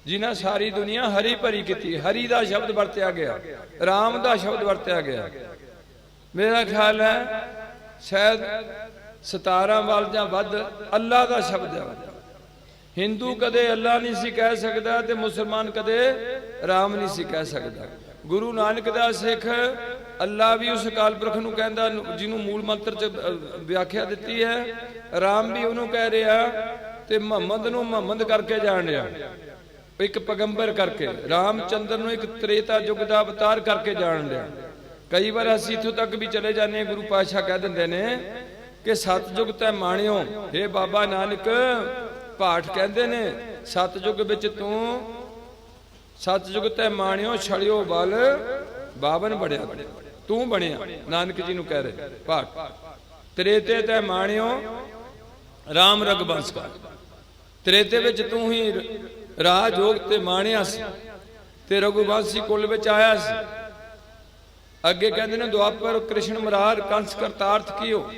ਜਿਨ੍ਹਾਂ ਸਾਰੀ ਦੁਨੀਆ ਹਰੀ ਭਰੀ ਕੀਤੀ। ਹਰੀ ਦਾ ਸ਼ਬਦ ਵਰਤਿਆ ਗਿਆ, ਰਾਮ ਦਾ ਸ਼ਬਦ ਵਰਤਿਆ ਗਿਆ। ਮੇਰਾ ਖਿਆਲ ਹੈ ਸ਼ਾਇਦ 17 ਵਾਲ ਜਾਂ ਵੱਧ ਅੱਲਾ ਦਾ ਸ਼ਬਦ ਹੈ। ਹਿੰਦੂ ਕਦੇ ਅੱਲਾ ਨਹੀਂ ਸੀ ਕਹਿ ਸਕਦਾ, ਤੇ ਮੁਸਲਮਾਨ ਕਦੇ ਰਾਮ ਨਹੀਂ ਸੀ ਕਹਿ ਸਕਦਾ। ਗੁਰੂ ਨਾਨਕ ਦਾ ਸਿੱਖ ਅੱਲਾ ਵੀ ਉਸ ਅਕਾਲ ਪੁਰਖ ਨੂੰ ਕਹਿੰਦਾ, ਜਿਹਨੂੰ ਮੂਲ ਮੰਤਰ 'ਚ ਵਿਆਖਿਆ ਦਿੱਤੀ ਹੈ। ਰਾਮ ਵੀ ਉਹਨੂੰ ਕਹਿ ਰਿਹਾ, ਤੇ ਮੁਹੰਮਦ ਨੂੰ ਮੁਹੰਮਦ ਕਰਕੇ ਜਾਣ ਰਿਹਾ, ਇੱਕ ਪੈਗੰਬਰ ਕਰਕੇ। ਰਾਮਚੰਦਰ ਨੂੰ ਇੱਕ ਤ੍ਰੇਤਾ ਯੁੱਗ ਦਾ ਅਵਤਾਰ ਕਰਕੇ ਜਾਣ ਰਿਹਾ। ਕਈ ਵਾਰ ਅਸੀਂ ਇੱਥੋਂ ਤੱਕ ਵੀ ਚਲੇ ਜਾਂਦੇ ਹਾਂ, ਗੁਰੂ ਪਾਤਸ਼ਾਹ ਕਹਿ ਦਿੰਦੇ ਨੇ ਕਿ ਸਤਜੁਗ ਤੈ ਮਾਣਿਓ। ਇਹ ਬਾਬਾ ਨਾਨਕ ਪਾਠ ਕਹਿੰਦੇ ਨੇ, ਸਤਜੁਗ ਵਿੱਚ ਤੂੰ, ਸਤਜੁਗ ਤੈ ਮਾਣਿਓ ਛੜਿਓ ਬਲ ਬਾਵਨ ਬੜਿਆ, ਤੂੰ ਬਣਿਆ। ਨਾਨਕ ਜੀ ਨੂੰ ਕਹਿ ਰਹੇ ਪਾਠ। ਤ੍ਰੇਤੇ ਤੈ ਮਾਣਿਓ ਰਾਮ ਰਗਬੰਸ ਕਾ। ਤ੍ਰੇਤੇ ਵਿੱਚ ਤੂੰ ਹੀ ਰਾਜ ਯੋਗ ਤੇ ਮਾਣਿਆ ਸੀ, ਤੇ ਰਘੁਵੰਸ਼ੀ ਕੁਲ ਵਿੱਚ ਆਇਆ ਸੀ। ਅੱਗੇ ਕਹਿੰਦੇ ਨੇ ਦੁਆਪਰ ਕ੍ਰਿਸ਼ਨ ਮਰਾਰ ਕੰਸ ਕਰਤਾਰਥ ਕੀਓ।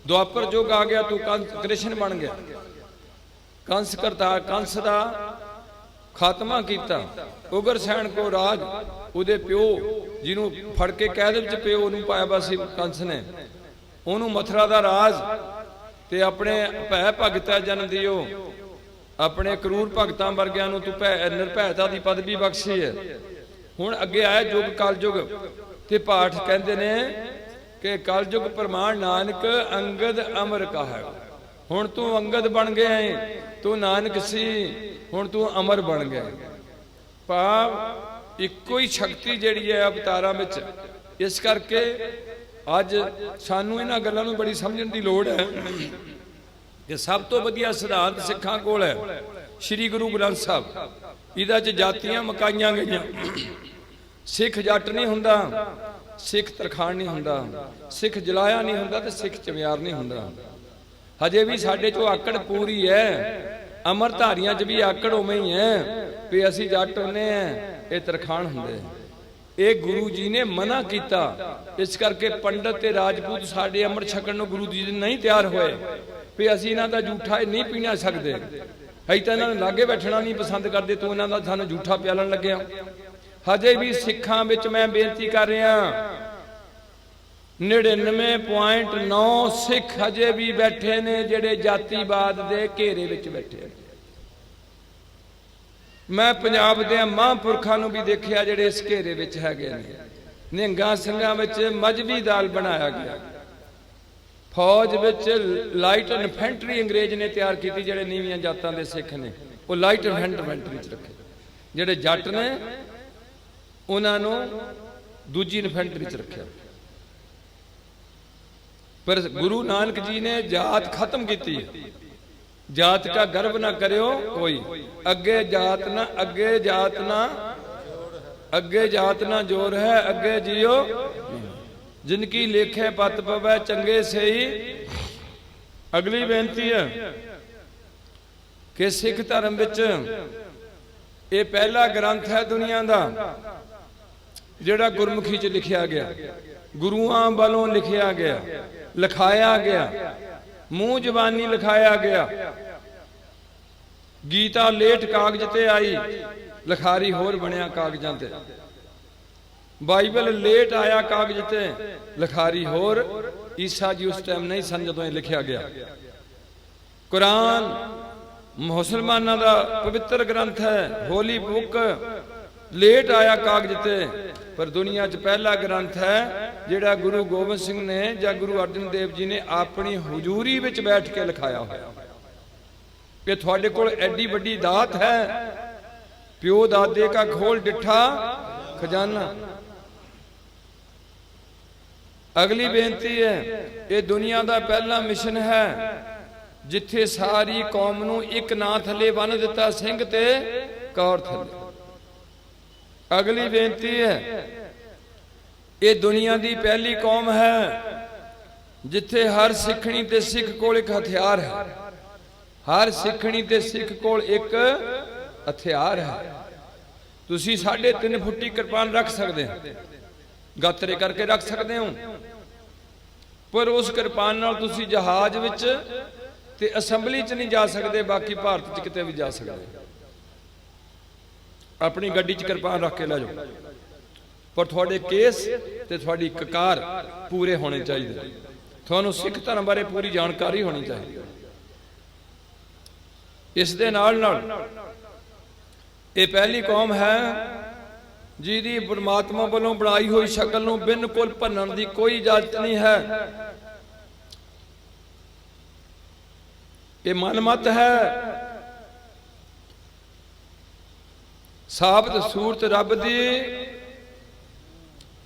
ਦੁਆਪਰ ਯੁੱਗ ਆ ਗਿਆ, ਤੂੰ ਕ੍ਰਿਸ਼ਨ ਬਣ ਗਿਆ। ਕੰਸ ਕਰਤਾਰ, ਕੰਸ ਦਾ ਖਾਤਮਾ ਕੀਤਾ। ਉਗਰ ਸੈਣ ਕੋ ਰਾਜ, ਉਹਦੇ ਪਿਓ ਜਿਹਨੂੰ ਫੜ ਕੇ ਕੈਦ ਵਿੱਚ ਪਿਓ ਉਹਨੂੰ ਪਾਇਆ ਵਾ ਸੀ ਕੰਸ ਨੇ, ਉਹਨੂੰ ਮਥੁਰਾ ਦਾ ਰਾਜ ਤੇ ਆਪਣੇ ਭੈ ਭਗਤਾ ਜਨਮ ਦਿਓ। ਆਪਣੇ ਕਰੂਰ ਭਗਤਾਂ ਵਰਗਿਆਂ ਨੂੰ ਤੂੰ ਨਿਰਭੈਤਾ ਦੀ ਪਦਵੀ ਬਖਸ਼ੀ ਹੈ। ਹੁਣ ਅੱਗੇ ਆਇਆ ਯੁੱਗ ਕਲਯੁਗ, ਤੇ ਪਾਠ ਕਹਿੰਦੇ ਨੇ ਕਿ ਕਲਯੁਗ ਪ੍ਰਮਾਣ ਨਾਨਕ ਅੰਗਦ ਅਮਰ ਕਹਾ। ਹੁਣ ਤੂੰ ਅੰਗਦ ਬਣ ਗਿਆ ਹੈ, ਤੂੰ ਨਾਨਕ ਸੀ, ਹੁਣ ਤੂੰ ਅਮਰ ਬਣ ਗਿਆ। ਭਾਵ ਇੱਕੋ ਹੀ ਸ਼ਕਤੀ ਜਿਹੜੀ ਹੈ ਅਵਤਾਰਾਂ ਵਿੱਚ। ਇਸ ਕਰਕੇ ਅੱਜ ਸਾਨੂੰ ਇਹਨਾਂ ਗੱਲਾਂ ਨੂੰ ਬੜੀ ਸਮਝਣ ਦੀ ਲੋੜ ਹੈ ਕਿ ਸਭ ਤੋਂ ਵਧੀਆ ਸਿਧਾਂਤ ਸਿੱਖਾਂ ਕੋਲ ਹੈ ਸ੍ਰੀ ਗੁਰੂ ਗ੍ਰੰਥ ਸਾਹਿਬ। ਇਹਦਾ 'ਚ ਜਾਤੀਆਂ ਮਕਾਈਆਂ ਗਈਆਂ। ਸਿੱਖ ਜੱਟ ਨਹੀਂ ਹੁੰਦਾ, ਸਿੱਖ ਤਰਖਾਣ ਨਹੀਂ ਹੁੰਦਾ, ਸਿੱਖ ਜਲਾਇਆ ਨਹੀਂ ਹੁੰਦਾ, ਤੇ ਸਿੱਖ ਚਮਿਆਰ ਨਹੀਂ ਹੁੰਦਾ। ਹਜੇ ਵੀ ਸਾਡੇ 'ਚੋਂ ਆਕੜ ਪੂਰੀ ਹੈ। ਅਮਰਧਾਰੀਆਂ 'ਚ ਵੀ ਆਕੜ ਉਵੇਂ ਹੀ ਹੈ ਵੀ ਅਸੀਂ ਜੱਟ ਹੁੰਦੇ ਆ, ਇਹ ਤਰਖਾਣ ਹੁੰਦੇ। ਇਹ ਗੁਰੂ ਜੀ ਨੇ ਮਨਾ ਕੀਤਾ। ਇਸ ਕਰਕੇ ਪੰਡਤ ਤੇ ਰਾਜਪੂਤ ਸਾਡੇ ਅੰਮ੍ਰਿਤ ਛਕਣ ਨੂੰ ਗੁਰੂ ਜੀ ਨਹੀਂ ਤਿਆਰ ਹੋਏ। भी असीं इन्हां दा जूठा नहीं पीना सकते, असीं तां इन्हां नूं लागे बैठना नहीं पसंद करते, तूं इन्हां दा सानूं जूठा पियालण लग्या। हजे भी सिखां विच मैं बेनती कर रहा, 99.9 सिख हजे भी बैठे ने जिहड़े जातिवाद दे घेरे विच बैठे। मैं पंजाब दे महापुरखां नूं भी देखिया जिहड़े इस घेरे विच हैगे ने। निहंगां ਸਿੰਘਾਂ विच मजहबी दल बनाया गया, फौज विच लाइट इन्फेंट्री अंग्रेज ने तैयार की, जिहड़े नीवियां जातां दे सिख ने वो लाइट इन्फेंट्री च रखे, जिहड़े जट ने उन्हां नूं दूजी इन्फेंट्री च रखिया। पर गुरु नानक जी ने जात खत्म की, जात का गर्व ना करियो कोई, अगे जात ना अगे जात ना अगे जात ना जोर है, अगे जियो जिनकी लेखे पत पवै चंगे से ही। अगली बेनती है कि सिख धर्म विच ये पहला ग्रंथ है दुनिया का जिहड़ा गुरमुखी च लिखिया गया, गुरुआं वालों लिखिया गया, लिखाया गया, मूँह जबानी लिखाया गया। गीता लेट कागज ते आई, लिखारी होर बनिया कागजां ते। बाइबल लेट आया कागज ते, लिखारी होर। ईसा जी उस टाइम नहीं सन जदों लिखिया गया। कुरान मुसलमानों का पवित्र ग्रंथ है, होली बुक, लेट आया कागज ते, पर दुनिया च पहला ग्रंथ है जिहड़ा गुरु गोबिंद सिंह ने या गुरु अर्जन देव जी ने अपनी हजूरी विच बैठ के लिखाया होया कि तुहाडे कोल एडी वड्डी दात है, प्यो दादे का खोल डिठा खजाना। अगली बेनती है, ये दुनिया का पहला मिशन है जिथे सारी कौम नूं एक नां थले बन दिता, सिंह ते कौर थले। अगली बेनती है, ये दुनिया की पहली कौम है जिथे हर सिखणी ते सिख कोल एक हथियार है, हर सिखणी ते सिख कोल एक हथियार है। तुसी 3.5 फुटी कृपान रख सकते हो, गातरे करके रख सकते हो, पर उस कृपान नाल तुसी जहाज विच ते असैंबली च नहीं जा सकते, बाकी भारत च किते भी जा सकते। अपनी गड्डी च कृपान रख के लै जाओ, पर थोड़े केस ते थोड़ी ककार पूरे होने चाहिए। थानू सिख धर्म बारे पूरी जानकारी होनी चाहिए। इस दे नाल ये पहली कौम है जिहदी परमात्मा वालों बनाई हुई शक्ल नूं बिल्कुल भन्नण दी कोई इजाजत नहीं है। ये मनमत है, साबित सूरत रब दी,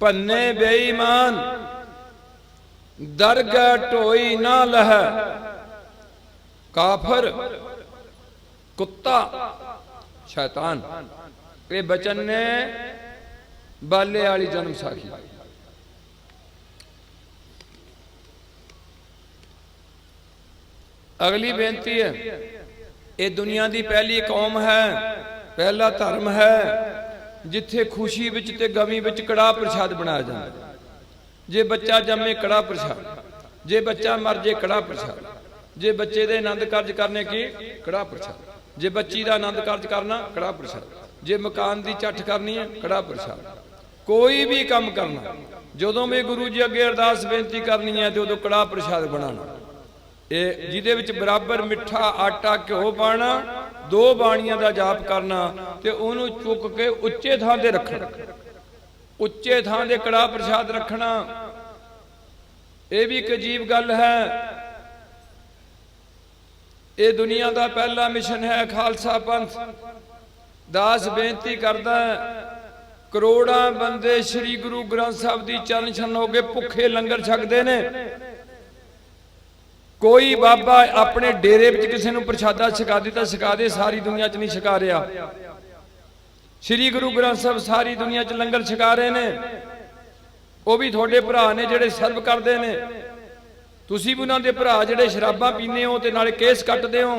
भन्ने बेईमान, दरगह ढोई ना लह, काफर कुत्ता शैतान। ये बचन ने बाले वाली जन्म साखी। अगली बेनती है, ये दुनिया की पहली कौम है, पहला धर्म है जिथे खुशी विच ते गमी विच कड़ाह प्रसाद बनाया जाता। जे बच्चा जमे कड़ाह प्रसाद, जे बच्चा मर जे कड़ाह प्रसाद, जे बच्चे दे आनंद कार्ज करने की कड़ाह प्रसाद, जे बच्ची का आनंद कार्ज करना कड़ाह प्रसाद, जे मकान की झठ करनी है कड़ाह प्रसाद, कोई भी काम करना जदों भी गुरु जी अगे अरदास बेनती करनी है तो उदों कड़ाह प्रसाद बनाना। ये जिहदे विच बराबर मिठा आटा घ्यो पाना, 2 बाणियां दा जाप करना ते उहनूं चुक के उच्चे थां ते रखना, उच्चे थां ते कड़ाह प्रसाद रखना। यह भी एक अजीब गल है। ये दुनिया का पहला मिशन है खालसा पंथ। दास बेनती करदा, करोड़ां बंदे श्री गुरु ग्रंथ साहब की चरण छन हो गए, भुखे लंगर छकते ने। कोई बाबा अपने डेरे विच किसी नूं प्रसादा छका दिता, छका दे, सारी दुनिया च नहीं छका रहा। श्री गुरु ग्रंथ साहब सारी दुनिया च लंगर छका रहे ने। वो भी थोड़े भरा ने जिहड़े सर्व करते हैं। तुसीं भी उन्हां दे भरा जिहड़े शराबां पीने हो ते नाले केस कटदे हो,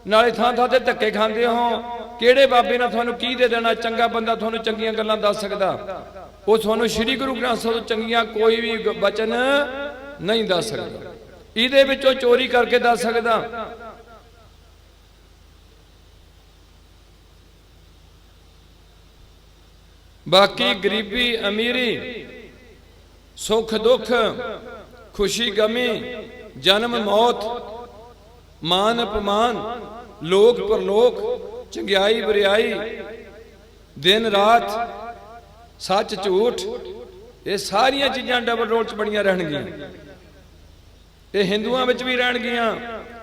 नाले थां थां ते धक्के खांदे हो। किहड़े बाबे ने तुहानूं की दे देना? चंगा बंदा तुहानूं चंगियां गल्लां दस सकदा, वो तुहानूं श्री गुरु ग्रंथ साहब तो चंगियां कोई भी बचन नहीं दस सकदा। ਇਹਦੇ ਵਿੱਚੋਂ ਚੋਰੀ ਕਰਕੇ ਦੱਸ ਸਕਦਾ। बाकी गरीबी अमीरी, सुख दुख, खुशी गमी, जन्म मौत, मान अपमान, लोक परलोक, चंगियाई बुरियाई, दिन रात, सच झूठ, ये सारिया चीज़ां डबल रोल च बड़ियां रहणगियां। ये हिंदुआं विच भी रहणगियां,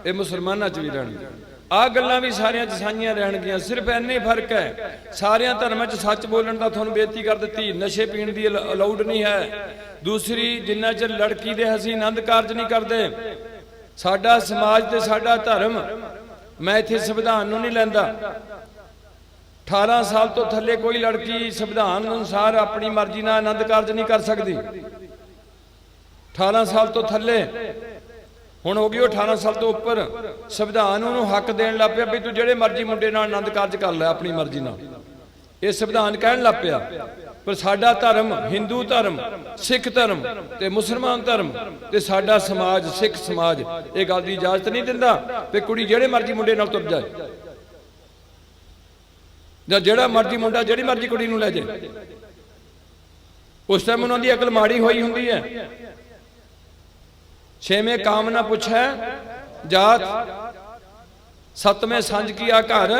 ये मुसलमानां च भी रहणगियां। आ गल्लां भी सारियां च साझियां रहणगियां। सिर्फ इन्ना ही फर्क है, सारियां धर्मां च सच बोलण दा तुहानूं बेनती कर दित्ती, नशे पीण दी अलाउड नहीं है। दूसरी, जिन्ना चਿਰ लड़की दे असीं आनंद कारज नहीं करते, साडा समाज ते साडा धर्म, मैं इत्थे संविधान नूं नहीं लैंदा, 18 साल तो थल्ले कोई लड़की संविधान अनुसार अपनी मर्जी नाल आनंद कारज नहीं कर सकती। 18 साल तो थल्ले, हुण हो गई 18 साल तो उपर, संविधान उन्होंने हक देन लग पिया भी तू जेड़े मर्जी मुंडे नाल आनंद कारज कर लै अपनी मर्जी नाल। ये संविधान कहण लग पिया। पर साडा धर्म, हिंदू धर्म, सिख धर्म ते मुसलमान धर्म ते साडा समाज, सिख समाज, ये गल दी इजाजत नहीं दिंदा भी कुड़ी जेड़े मर्जी मुंडे नाल तुर जाए, जां जेड़ा मर्जी मुंडा जेड़ी मर्जी कुड़ी नूं लै जाए। उस टाइम उन्हां दी अकल माड़ी होई हुंदी है। छेवें काम ना पुछै जात, सतवें संज किया घर,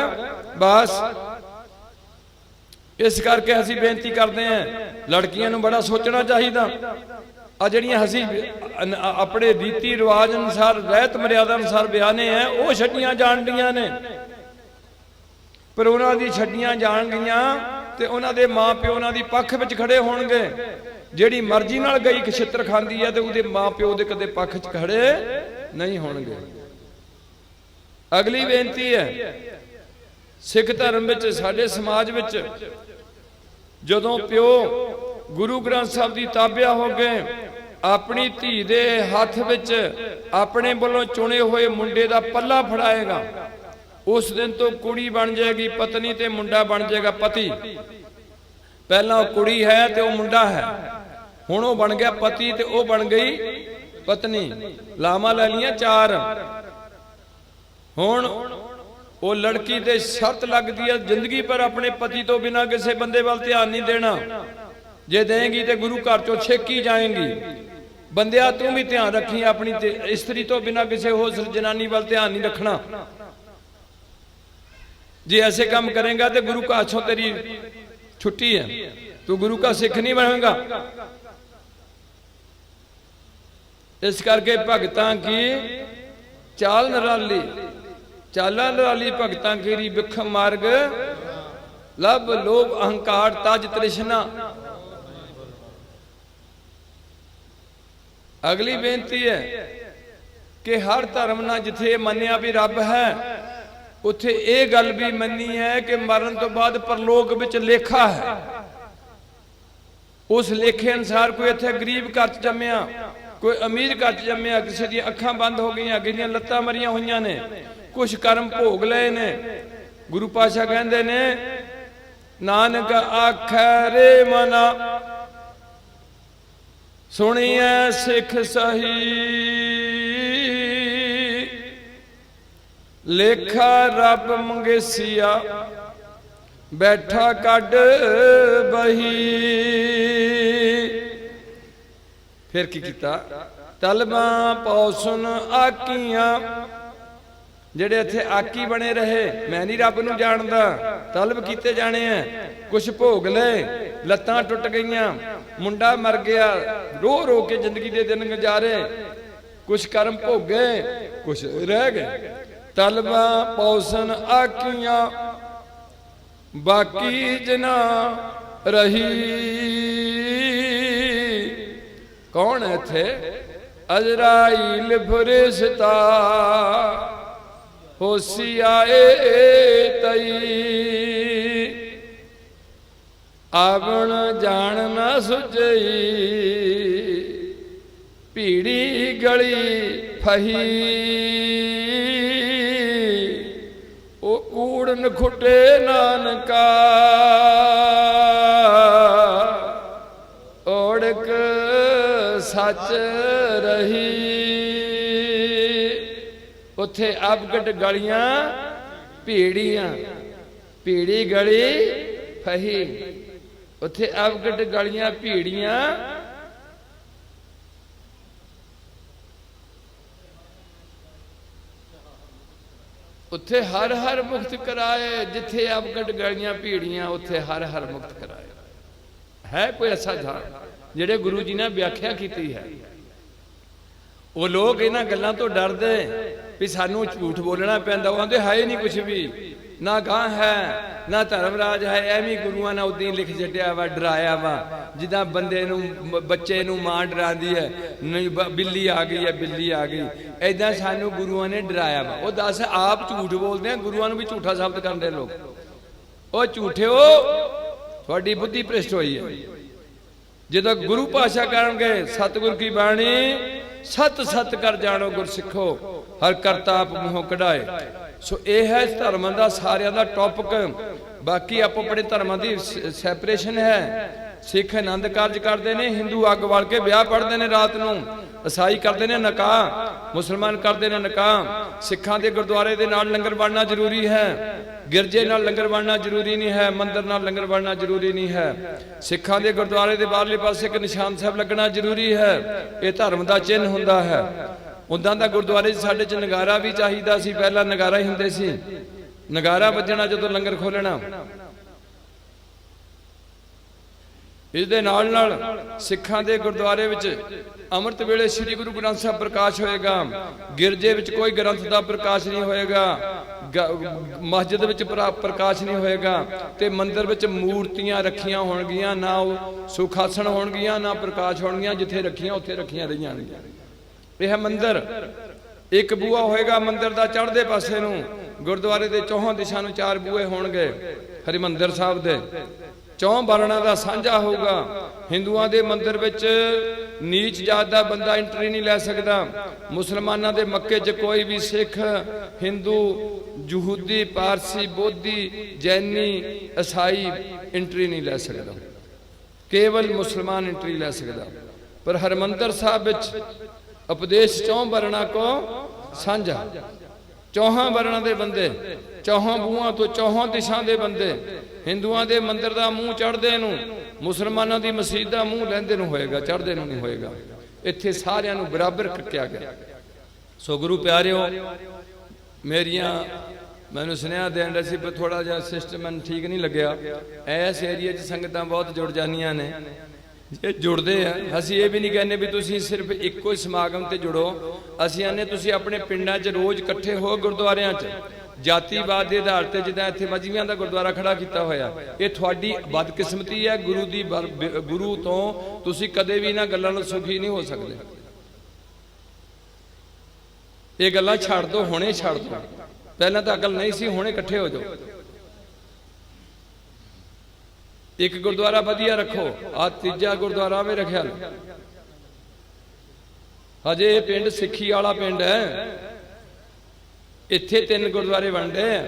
बस। इस करके असीं बेनती करते हैं, लड़कियां नूं बड़ा सोचना चाहिए। आ जिहड़ियां असीं अपने रीति रिवाज अनुसार, रहत मर्यादा अनुसार बयाने हैं, वो छड्डियां जाण दियां ने। पर उन्हां दी छड्डियां जाण गईयां ते उन्हां दे मां प्यो उन्हां दी पक्ष विच खड़े होणगे। ਜਿਹੜੀ मर्जी नाल गई खिछत्र खांदी है तो उहदे मां प्यो दे कदे पक्ष च खड़े नहीं होणगे। अगली बेनती है, सिख धर्म विच, साडे समाज विच जदों प्यो गुरु ग्रंथ साहब दी ताबिया हो गए, अपनी धी दे हत्थ विच अपने वल्लों चुने हुए मुंडे दा पल्ला फड़ाएगा, उस दिन तो कुड़ी बन जाएगी पत्नी ते मुंडा बन जाएगा पति। पहला कुड़ी है तो वह मुंडा है, हुण वह बन गया पति ते वह बन गई पत्नी। लावां लै लियां 4। हुण वो लड़की ते शर्त लगती है जिंदगी पर अपने पति तो बिना किसी बंदे वाल ध्यान नहीं देना। जे देंगी तो गुरु घर चो छेकी जाएंगी। बंदिया तू भी ध्यान रखी अपनी स्त्री तो बिना किसी होर जनानी वाल ध्यान नहीं रखना। जे ऐसे काम करेगा तो गुरु घर चों तेरी छुट्टी है, तू गुरु का सिख नहीं बनेगा। इस करके भगतां की चाल निराली, चाला निराली भगतां की विख मार्ग, लब लोभ अहंकार तज तृष्णा। अगली बेनती है कि हर धर्म ना जिथे मन्निया भी रब है, उथे ये गल भी मनी है कि मरण तो बाद परलोक विच लेखा है। उस लेखे अनुसार कोई इत्थे गरीब घर च जम्मिया, कोई अमीर घर च जम्मिया, किसी दी अखां बंद हो गई, किसी दी लत्तां मरियां होईयां ने, कुछ कर्म भोग लए ने। गुरु पातशाह कहंदे ने, नानक आखै रे मना, सुनिए सिख सही, लेखा रब मंगेसिया, बैठा कड बही। फिर की कीता, तलबा पौसुन आकियां, जेड़े इत्थे आकी बने रहे, मैं नहीं रब नूं जानदा, तलब कीते जाने हैं। कुछ भोग ले, लत्तां टुट गईयां, मुंडा मर गया, रो रो के जिंदगी दे दिन गुजारे, कुछ कर्म भोगे, कुछ रह गए। तलबा पौसन आकियां, बाकी जना रही। कौन है थे? अजराइल फरिश्ता, होशियाए तई, आवण जान न सुझई, पीड़ी गली फही। ओ कूड़न खुटे नानका, ओड़क सच रही। उत्थे अवगढ़ गलियां भीड़ियां, भीड़ी गली फही, उत्थे अवगढ़ गलियां भीड़ियां, उत्थे हर हर मुक्त कराए। जिथे अवगढ़ गलियां भीड़ियां उत्थे हर हर मुक्त कराए। है कोई ऐसा जान जेड़े गुरु जी ने व्याख्या की है? वो लोग इन्हां गल्लां तो डरदे भी सानू झूठ बोलना पैंदा। वो आंदे है ही नहीं कुछ भी, ना गां है ना धर्मराज है, एवं गुरुआं ने उदी लिख छड्डिया वा, डराया वा। जिदा बंदे नू बच्चे नू मां डरांदी है, बिल्ली आ गई है, बिल्ली आ गई, ऐदां सानू गुरुआं ने डराया वा। वो दस आप झूठ बोलते हैं, गुरुआं नू भी झूठा साबित करदे लोग। वो झूठे हो, थोड़ी बुद्धि भ्रिष्ट हुई है। जो गुरु पाशा करनगे सतगुर की बाणी, सत सत कर जानो गुर सिखो, हर करता आप मुंहों कढ़ाए। सो ये है इस धर्म का सारिया का टॉपिक। बाकी आप अपने धर्म की सैपरेशन है। सिख आनंद कारज करते हैं, हिंदू अग वाल के ब्याह पढ़ते हैं रात को, ईसाई करते हैं निकाह, मुसलमान करते हैं निकाह। सिखां के गुरुद्वारे के नाल लंगर बनना जरूरी है, गिरजे नाल लंगर बनना जरूरी नहीं है, मंदिर नाल लंगर बनना जरूरी नहीं है। सिखां के गुरुद्वारे के बाहरले पासे एक निशान साहब लगना जरूरी है, यह धर्म का चिन्ह हुंदा है। उदां दा गुरुद्वारे साडे च नगारा भी चाहिदा सी, पहला नगारा ही हुंदे सी, नगारा वजना जदों लंगर खोलना। इस दे नाल नाल सिखां दे गुरुद्वारे विच अमृत वेले श्री गुरु ग्रंथ साहब प्रकाश होएगा, गिरजे विच कोई ग्रंथ दा प्रकाश नहीं होएगा, मस्जिद विच प्रकाश नहीं होएगा, ते मंदिर विच मूर्तियां रखियां होणगियां, ना सुखासन होणगियां, ना प्रकाश होणगियां। जिथे रखियां उत्थे रखियां रह जाणगियां। यह मंदिर एक बूआ होएगा, मंदिर दा चढ़दे पासे नूं गुरुद्वारे दे चौहां दिशा नूं 4 बूए होणगे। हरिमंदिर साहब दे 4 बारणां दा सांझा होगा। हिंदुआं दे मंदिर विच नीच जात दा बंदा एंट्री नहीं लै सकदा। मुसलमानां दे मक्के च कोई भी सिख, हिंदू, यहूदी, पारसी, बोधी, जैनी, ईसाई एंट्री नहीं लै सकदा। केवल मुसलमान एंट्री लै सकदा। पर हरमंदिर साहब विच उपदेश 4 वर्णा को सांझा, 4 वर्णा दे बंदे, 4 बूहां तो 4 दिशा दे बंदे। हिंदुआं दे मंदिर दा मूँह चढ़दे नूं, मुसलमानां दी मसीत दा मूँह लैंदे नूं होएगा, चढ़दे नूं नहीं होएगा। इत्थे सारियां नूं बराबर कक्या गया। सो गुरु प्यारिओ, मेरियां मैनूं सुनेहा देण रही सी, पर थोड़ा जिहा सिस्टम मैनूं ठीक नहीं लग्या। इस एरिए च संगतां बहुत जुड़ जांदियां ने, जे जुड़ते हैं। असीं ये भी नहीं कहने भी तुसीं सिर्फ एको ही समागम ते जुड़ो, असीं आने तुसीं अपने पिंडां च रोज़ इकट्ठे हो गुरुद्वारियां च। जातिवाद के आधार पर जिद्दां इत्थे मजहबियां दा गुरुद्वारा खड़ा किया होया, ये तुहाडी बदकिस्मती है। गुरु दी गुरु तो तुसीं कदे भी इन्हां गल्लां नाल सुखी नहीं हो सकदे। ये गल्लां छड्ड दो, हुणे छड्ड दो। पहलां तां अकल नहीं सी, हुणे इकट्ठे हो जाओ। एक गुरुद्वारा वधिया रखो, आ तीजा गुरुद्वारा में रखिया। हजे ये पिंड सिक्खी वाला पिंड है, इत्थे 3 गुरुद्वारे बनते हैं।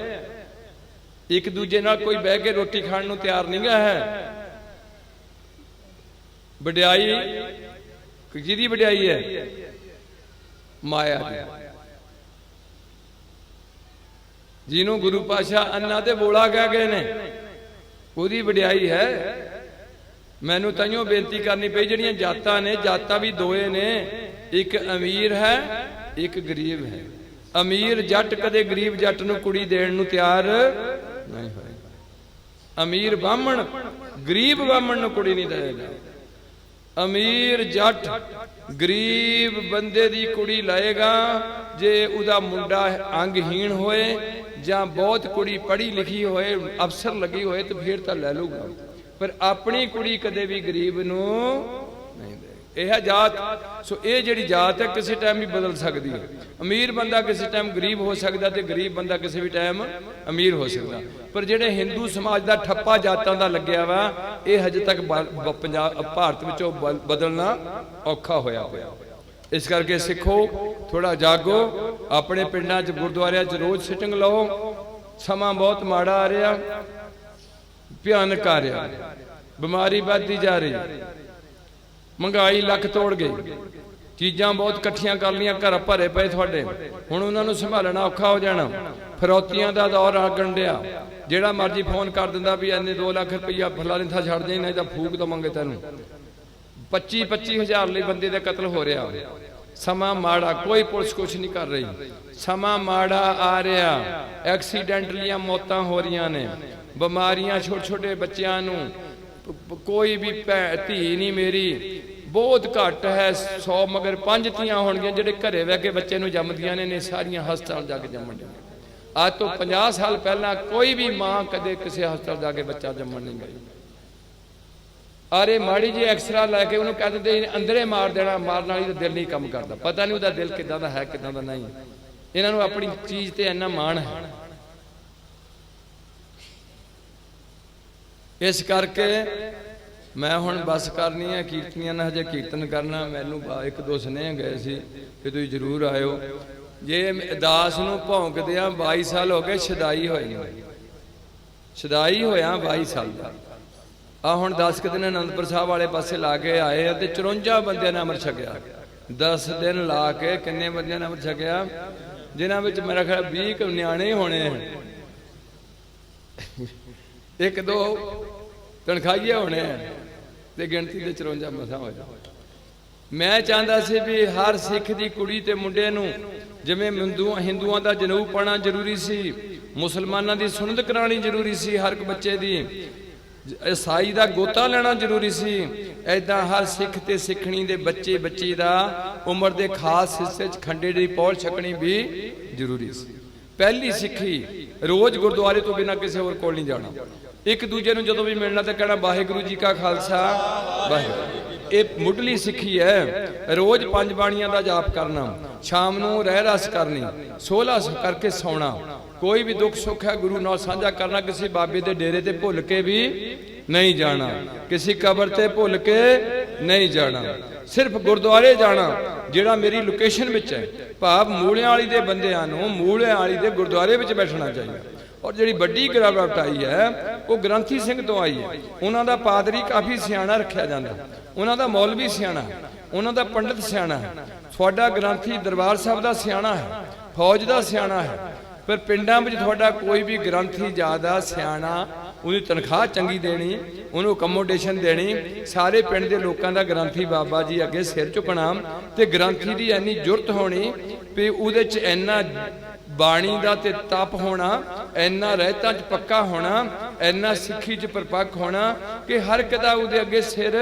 एक दूजे नाल कोई बह के रोटी खाण नूं तैयार नहीं है। वड्याई किहदी वड्याई है? माया दी। जिन्हों गुरु पातशाह अन्ना ते बोला कह गए ने, ਉਹਦੀ ਵਡਿਆਈ है। मैनू ताइयों बेनती करनी पई, जिहड़ियां जातां ने, जातां भी 2 ने, एक अमीर है एक गरीब है। अमीर जट कदे गरीब जट नूं कुड़ी देण नूं तैयार नहीं होएगा। अमीर ब्राह्मण गरीब ब्राह्मण नूं कुड़ी नहीं देगा। अमीर जट गरीब बंदे दी कुड़ी लाएगा जे उदा मुंडा अंगहीन होए, ਜਾਂ बहुत कुड़ी पढ़ी लिखी होए, अफसर लगी होए, तो फिर तो लै लूगा। पर अपनी कुड़ी कदे भी गरीब नूं नहीं दे। यह जात, सो ये जिहड़ी जात है किसी टाइम भी बदल सकती है। अमीर बंदा किसी टाइम गरीब हो सकता, तो गरीब बंदा किसी भी टाइम अमीर हो सकता। पर जिहड़े हिंदू समाज का ठप्पा जातां दा लग्या वा, ये हजे तक पंजाब भारत विचों बदलना औखा होया होया। इस करके सिखो, थोड़ा जागो, अपने पिंडां च गुरुद्वारियां च रोज़ सिटिंग लो। समा बहुत माड़ा आ रहा, भयानक आ रहा, बीमारी बढ़ती जा रही, महंगाई लख तोड़ गई, चीज़ां बहुत इकट्ठियां कर लियां, घर भरे पे थोड़े, हुण उन्होंने संभालना औखा हो जाना। फिरौतियां का दौर आ गंढिया, जिहड़ा मर्जी फोन कर दिंदा भी इन्ने 2 लाख रुपया फलाने था छड़ जाई, नहीं तो फूक देवांगे तैनूं। 25-25 हज़ार लिए बंदे का कतल हो रहा। समा माड़ा, कोई पुलिस कुछ नहीं कर रही। समा माड़ा आ रहा, एक्सीडेंटलियां मौतां हो रही ने, बीमारियां छोटे छोटे बच्चों नूं, कोई भी धी नहीं मेरी बहुत घट है। 100 मगर 5 धीआं होणगियां जिहड़े घरे बह के बच्चे नूं जमदियां ने सारियां हस्पताल जाके जम्मण। आज तो 50 साल पहला कोई भी मां कदे किसी हस्पताल जाके बच्चा जम्मण नहीं गई। अरे माड़ी जी एक्सरा लैके उन्होंने कह देते अंदरे मार देना, मारन वाली तो दिल नहीं काम करता, पता नहीं उसका दिल किदां दा है किदां दा नहीं। इन्हों अपनी चीज़ ते इन्ना माण है। इस करके मैं हुण बस करनी है, कीर्तनियां ने हजे कीर्तन करना। मैनू 1-2 स्नेह गए सी कि तुसीं जरूर आयो। जे दास नूं भौंकदियां 22 साल हो गए, छदाई होए, छदाई होया 22 साल का। आ हुण 10 दिन आनंदपुर साहब वाले पासे ला के आए ते 54 बंदे ने अमृत छकिया। 10 दिन ला के किन्ने बंदे ने अमृत छकिया, जिन्हां विच मेरा ख्याल 20 न्याणे ही होने, 1-2 तनखाइए होने ते गिणती दे 54 मसां होया। मैं चाहता सी भी हर सिख की कुड़ी ते मुंडे नूं जिवें हिंदुआं दा जनेऊ पाना जरूरी सी, मुसलमानां दी सुन्नत करानी जरूरी सी, हर एक बच्चे दी ईसाई का गोता लेना जरूरी सी, ऐदा हर सिख ते सिखणी दे बच्चे बच्ची दा उम्र के खास हिस्से खंडे की पौल छकनी भी जरूरी सी। पहली सिखी रोज गुरुद्वारे तो बिना किसी होर कोल नहीं जाना, एक दूजे नूं जदों भी मिलना तो कहना वाहिगुरू जी का खालसा वाहिगुरू। ये मुढ़ली सिखी है। रोज 5 बाणियां का जाप करना, शाम नूं रह रस करनी, 16 करके सौना, कोई भी दुख सुख है गुरु नाल साझा करना, किसी बाबे के डेरे ते भुल के भी नहीं जाना, किसी कबर ते भुल के नहीं जाना, सिर्फ गुरुद्वारे जाना जिहड़ा मेरी लोकेशन विच है। भाव मूलियां वाली दे बंदियां नूं मूलियां वाली दे गुरुद्वारे विच बैठना चाहिए। और जिहड़ी वड्डी गिरावट आई है वो ग्रंथी सिंह तो आई है। उन्हां दा पादरी काफ़ी सियाणा रखिया जांदा, उन्हां दा मौलवी सियाणा, उन्हां दा पंडित सियाणा है, तुहाडा ग्रंथी दरबार साहब दा सियाणा है, फौज दा सियाणा है। पर पिंडां विच तुहाडा कोई भी ग्रंथी ज़्यादा सियाणा, उहदी तनख्वाह चंगी देनी, उन्होंने अकोमोडेशन देनी, सारे पिंड के लोगों का ग्रंथी बाबा जी अगे सिर झुकना, तो ग्रंथी की इन्नी जुरत होनी भी उहदे च इन्ना बाणी का ते तप होना, इन्ना रहता च पक्का होना, इन्ना सिक्खी च परपक्क होना कि हर एक दा उहदे अगे सिर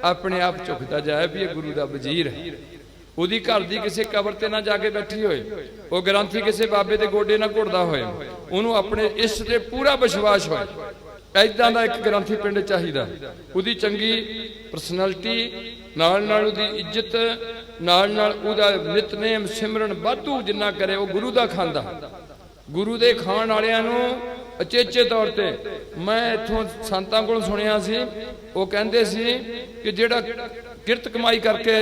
अपने आप झुकता जाए भी ये गुरु का वजीर है। उहदी घर दी किसी कबर ते ना जाके बैठी होए, वो ग्रंथी किसी बाबे के गोडे ना घुटदा होए, उन्होंने अपने इष्ट ते पूरा विश्वास होए। ऐदां दा एक ग्रंथी पिंड चाहिदा, उहदी चंगी परसनैलिटी नाल नाल उहदी इज्जत नाल नाल उहदा नितनेम सिमरन वाधू जिन्ना करे वो गुरु दा खांदा। गुरु दे खाण वालियां नूं अचेचे तौर ते मैं इत्थों संतां कोलों सुनिया सी, वो कहंदे सी कि जिहड़ा किरत कमाई करके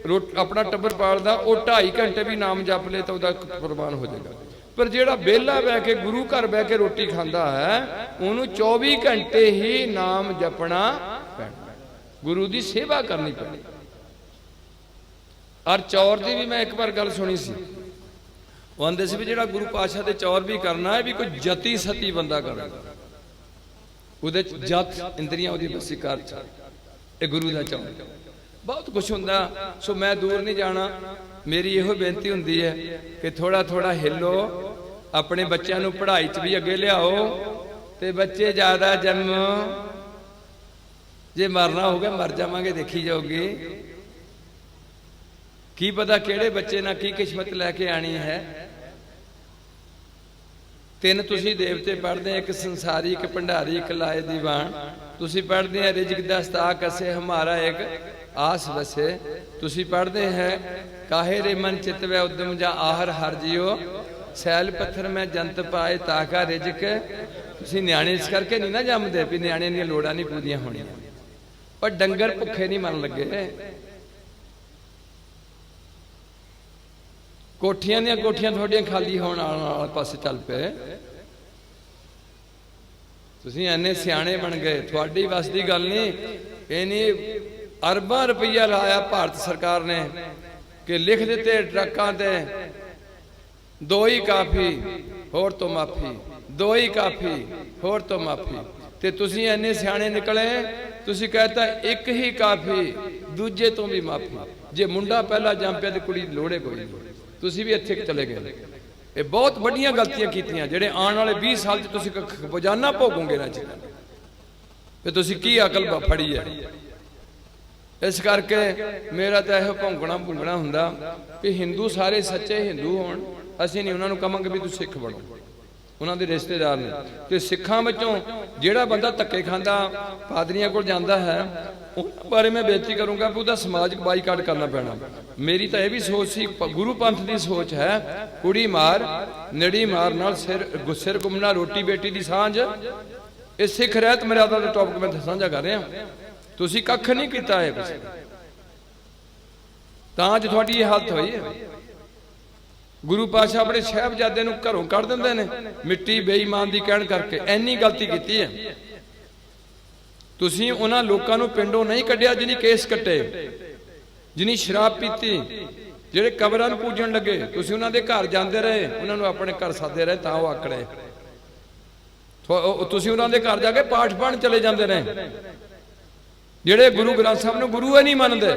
अपना टब्बर पालदा वो 2.5 घंटे भी नाम जप ले तो उसका कुर्बान हो जाएगा। पर जिहड़ा बेला बह के गुरु घर बह के रोटी खांदा है उन्होंने 24 घंटे ही नाम जपना पैना, गुरु की सेवा करनी पैनी। और चौर की भी मैं एक बार गल सुनी सी, वो आंदे सी भी जिहड़ा गुरु पातशाह दे चौर भी करना है भी कोई जती सती बंदा करेगा, उहदे जत इंद्रियां उहदी बसी कर ये गुरु का चौर बहुत कुछ होंदा। सो मैं दूर नहीं जाना, मेरी यहो बेनती हुंदी है कि थोड़ा थोड़ा हिलो, अपने बच्चों को पढ़ाई च भी अगे लियाओ, तो बच्चे ज़्यादा जन्मो, जे मरना होगा मर जावांगे देखी जाओगी, की पता किहड़े बच्चे ना की किस्मत लैके आनी है। 3 तुसी देवते पढ़ते, एक संसारी, एक भंडारी, एक लाए दीवान। तुसी पढ़ते हैं रिजक दस्ता कसे हमारा एक आस वसे, तुसी पढ़ते हैं काहे रे मन चित वै उद्यम जा आहर हर जियो, सैल पत्थर में जंत पाए ताका रिजक। तुसी न्याणे इस करके नहीं ना जमदे भी न्याणे दी लोड़ां नहीं पूरियां होणियां, पर डंगर भुखे नहीं मन लगे। कोठियां दी कोठियां थोड़ियां खाली होण वाले पासे चल पे, तुसी इन्ने सियाणे बन गए, थोड़ी बस दी गल नहीं। ये नहीं अरबां रुपया लाया भारत सरकार ने कि लिख दिते ट्रकों ते दो ही काफ़ी होर तो माफ़ी, दो ही काफ़ी होर तो माफ़ी। ते तुसी इन्ने सियाणे निकले, तुसी कहता एक ही काफ़ी दूजे तो भी माफ़ी। जे मुंडा पहला जम पिया ते कुड़ी लोड़े कोई नहीं, तुसी भी इत्थे चले गए। ये बहुत बड़ियां गलतियां कीतियां जेड़े आने वाले 20 साल च तुसी रोजाना भोगोगे इन्हां चीज़ां ते तुसी की अकल फड़ी है। इस करके मेरा तो यह भौंकना भूंगना हुंदा कि हिंदू सारे सच्चे हिंदू होण, असीं नहीं उन्होंने कहांगे भी तू सिख बनो, उन्होंने रिश्तेदार ने। तो सिखां विचों जिहड़ा बंदा धक्के खांदा पादरियां कोल जांदा है उस बारे मैं बेनती करूंगा कि उसदा समाजिक बाईकाट करना पैना। मेरी तो यह भी सोच सी, गुरु पंथ की सोच है कुड़ी मार नड़ी मार नाल सिर घुमना, रोटी बेटी की सांझ। ये सिख रहत मर्यादा का टॉपिक मैं साझा कर रहा। तुसी कख नहीं किया है तां जो थोड़ी हालत हुई है। गुरु पातशाह अपने साहिबजादे नूं घरों कढ़ दिंदे ने मिट्टी बेईमान दी कहण करके। इन्नी गलती की है। तुसी उन्हां लोकां नूं पिंडों नहीं कढ़िया जिन्हीं केस कट्टे, जिन्हीं शराब पीती, जिहड़े कबरां नूं पूजन लगे। तुसी उन्हां दे घर जांदे रहे, उन्हां नूं अपने घर सददे रहे तां ओह आकड़े। तुसी उन्हां दे घर जाके पाठ पढ़न चले जांदे रहे। जिहड़े गुरु ग्रंथ साहब नूं गुरु नहीं मनदे,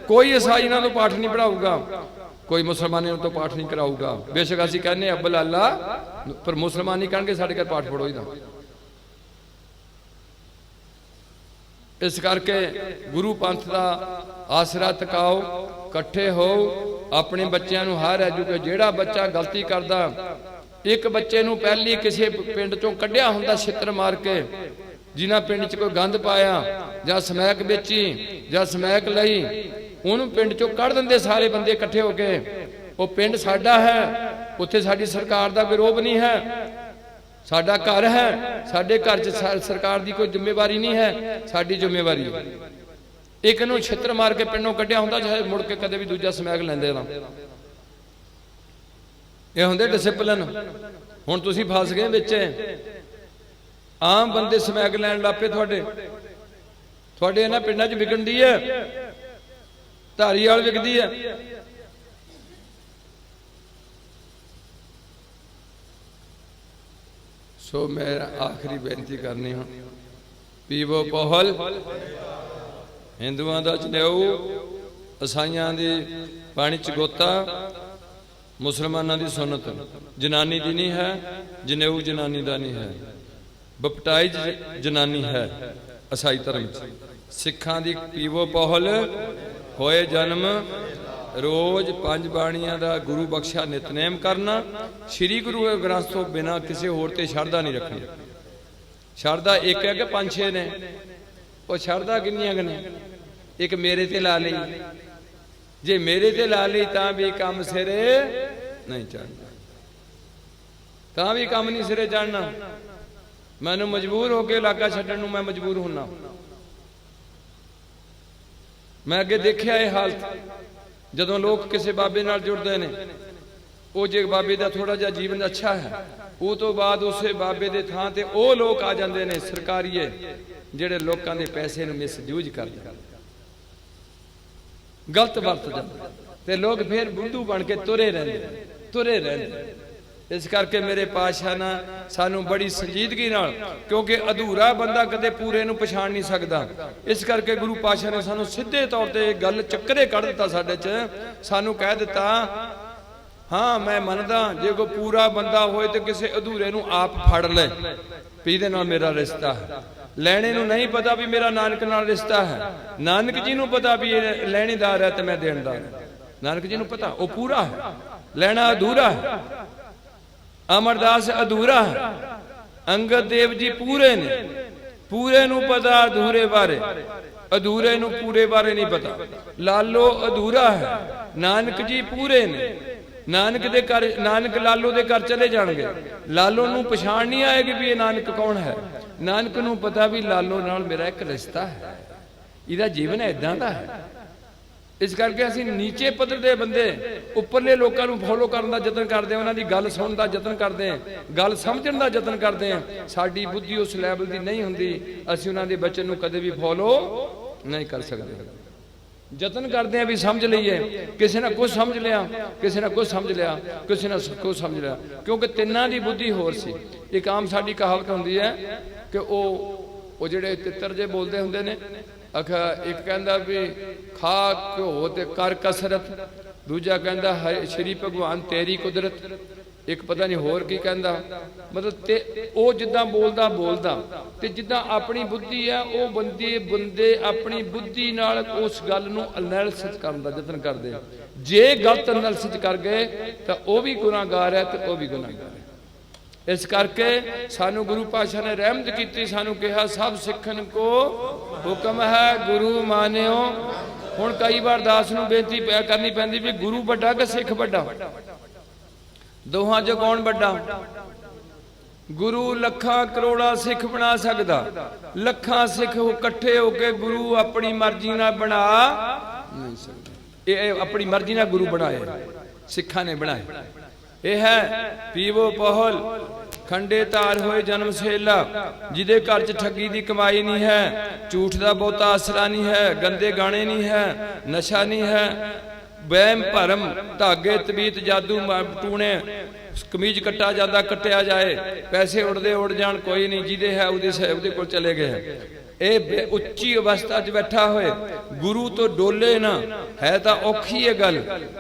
कोई ईसाई इन्हां नूं पाठ नहीं पढ़ाऊगा, कोई मुसलमानी तो पाठ नहीं कराऊगा। बेशक असीं कहने अब्बल अल्लाह, पर मुसलमान नहीं कहणगे साडे घर पाठ पढ़ो ही ना। इस करके गुरु पंथ का आसरा तकाओ, कट्ठे हो, अपने बच्चों को हर एजुकेट। जिहड़ा बच्चा गलती करदा, एक बच्चे नूं पहली किसी पिंड चों कढ़िया हुंदा छित्र मार के, जिन्हां पिंड च कोई गंद पाया जां समैक बेची जां समैक लई, उन्होंने पिंड चों कढ़ दिंदे सारे बंदे इकट्ठे होके। वो पिंड साडा है, उत्थे साडी सरकार दा विरोध नहीं है, साडा घर है, साडे घर च सरकार दी कोई जिम्मेवारी नहीं है, साडी जिम्मेवारी। एक नूं छित्र मार के पिंडों कढ़िया हुंदा, चाहे मुड़ के कदे भी दूजा समैक लैंदे ना। ये हुंदे डिसिपलिन। हुण तुसीं फस गए विच। आम बंदे समैक लैण लग पे, तुहाडे इन्हां पिंडां च विकणदी है, धारीवाल विकदी है। सो मैं आखिरी बेनती करनी हूं, पीवो पौहल हिंदुआं दा जनेऊ, ईसाइयां दी पानी च गोता, मुसलमानां दी सुन्नत। जनानी दी नहीं है, जनेऊ जनानी दा नहीं है, बपटाई जनानी है ईसाई धर्म च। सिखां दी पीवो पौहल होए जन्म, रोज 5 बाणियां दा गुरु बख्शा नितनेम करना। श्री गुरु ग्रंथ तो बिना किसी होर ते शरदा नहीं रखनी। शरदा एक है कि 5-6 ने? वो शरदा किन्नियां ने? एक मेरे ते ला ली, जे मेरे ते ला ली तां भी काम सिरे नहीं चढ़ना, तां भी काम नहीं सिरे चढ़ना। मैनू मजबूर होके इलाका छड्डण नूं मैं मजबूर होना। मैं अगे देखिया ये हालत, जदों लोग किसी बाबे नाल जुड़ते हैं, वो जे बाबे का थोड़ा जिहा जीवन अच्छा है, वो तो बाद उस बाबे के थां ते वो लोग आ जाते हैं सरकारीए, जिहड़े लोकां दे पैसे नूं मिसयूज करदे, गलत वरत जांदे ते लोग फिर बुद्धू बन के तुरे रहंदे। इस करके मेरे पातशाह ना सानू बड़ी संजीदगी नाल, क्योंकि अधूरा बंदा कदे पूरे नूं पछाण नहीं सकदा। इस करके गुरु पातशाह ने सानू सीधे तौर ते गल चक्करे कढ़ दिता साडे च, सानू कह दिता हाँ मैं मनदा जे कोई पूरा बंदा होए तो किसी अधूरे नूं आप फड़ ले भी इहदे नाल मेरा रिश्ता है। लैणे नूं नहीं पता भी मेरा नानक नाल रिश्ता है, नानक जी नूं पता भी लैणेदार है तो मैं देणदार। नानक जी नूं पता वो पूरा है, लैना अधूरा है। अमरदास अधूरा है, अंगद देव जी पूरे ने, पूरे नूं पता अधूरे बारे, अधूरे नूं पूरे बारे नहीं पता। लालो अधूरा है, नानक जी पूरे ने, नानक दे घर, नानक लालो दे घर चले जाणगे, लालो नूं पछाण नहीं आएगी भी ये नानक कौन है। नानक नूं पता भी लालो नाल मेरा एक रिश्ता है, इहदा जीवन इदां दा है। इस करके असीं नीचे पद्धर दे बंदे उपरले लोकां नूं फॉलो करन दा यतन करदे हैं, उन्हां दी गल सुणन दा यतन करदे हैं, गल समझण दा यतन करदे हैं। साडी बुद्धि उस लैवल दी नहीं हुंदी, असीं उन्हां दे बचन नूं कदे भी फॉलो नहीं कर सकदे। यतन करते हैं भी समझ लीए, किसी ने कुछ समझ लिया, किसी ने कुछ समझ लिया, किसी ने कुछ समझ लिया, क्योंकि तिन्ना की बुद्धि होर सी। एक आम साडी कहावत होंदी है कि वो जिहड़े तित्र जे बोलते होंदे ने, आखा एक कहंदा भी खा घ्यो ते कर कसरत, दूजा कहंदा श्री भगवान तेरी कुदरत, एक पता नहीं होर की कहंदा। मतलब ते वो जिद्दां बोलदा बोलदा ते जिद्दां अपनी बुद्धि है वो बंदे अपनी बुद्धि नाल उस गल नूं एनालिसिस करन दा यतन करदे। जे गलत एनालिसिस कर गए तो वह भी गुनाहगार है तो वह भी गुनाहगार है। इस करके सानू गुरु पातशाह ने रहमत की, सानू कहा सब सिखन को हुक्म है गुरु मानियो। हुण कई बार दास नूं बेनती करनी पैंदी भी गुरु बड़ा कि सिख बड़ा, दोहां च कौन बड़ा? गुरु लखा करोड़ा सिख बना सकदा, लखा सिख इकट्ठे होके गुरु अपनी मर्जी नाल बना नहीं सकते। ये अपनी मर्जी नाल गुरु बनाए, सिखा ने बनाए। यह है पीवो पहल खंडे तार होए जन्म सेला, जिदे घर च ठगी दी कमाई नहीं है, झूठ दा बहुता आसरा नहीं है, गंदे गाने नहीं है, नशा नहीं है, वहम भरम धागे तबीत जादू टूने, कमीज कट्टा जाता कट्टिया जाए, पैसे उड़ते उड़ जान कोई नहीं, जिदे है उहदे कोल चले गए। ये उच्ची अवस्था च बैठा होए गुरु तो डोले ना, है तो औखी है गल,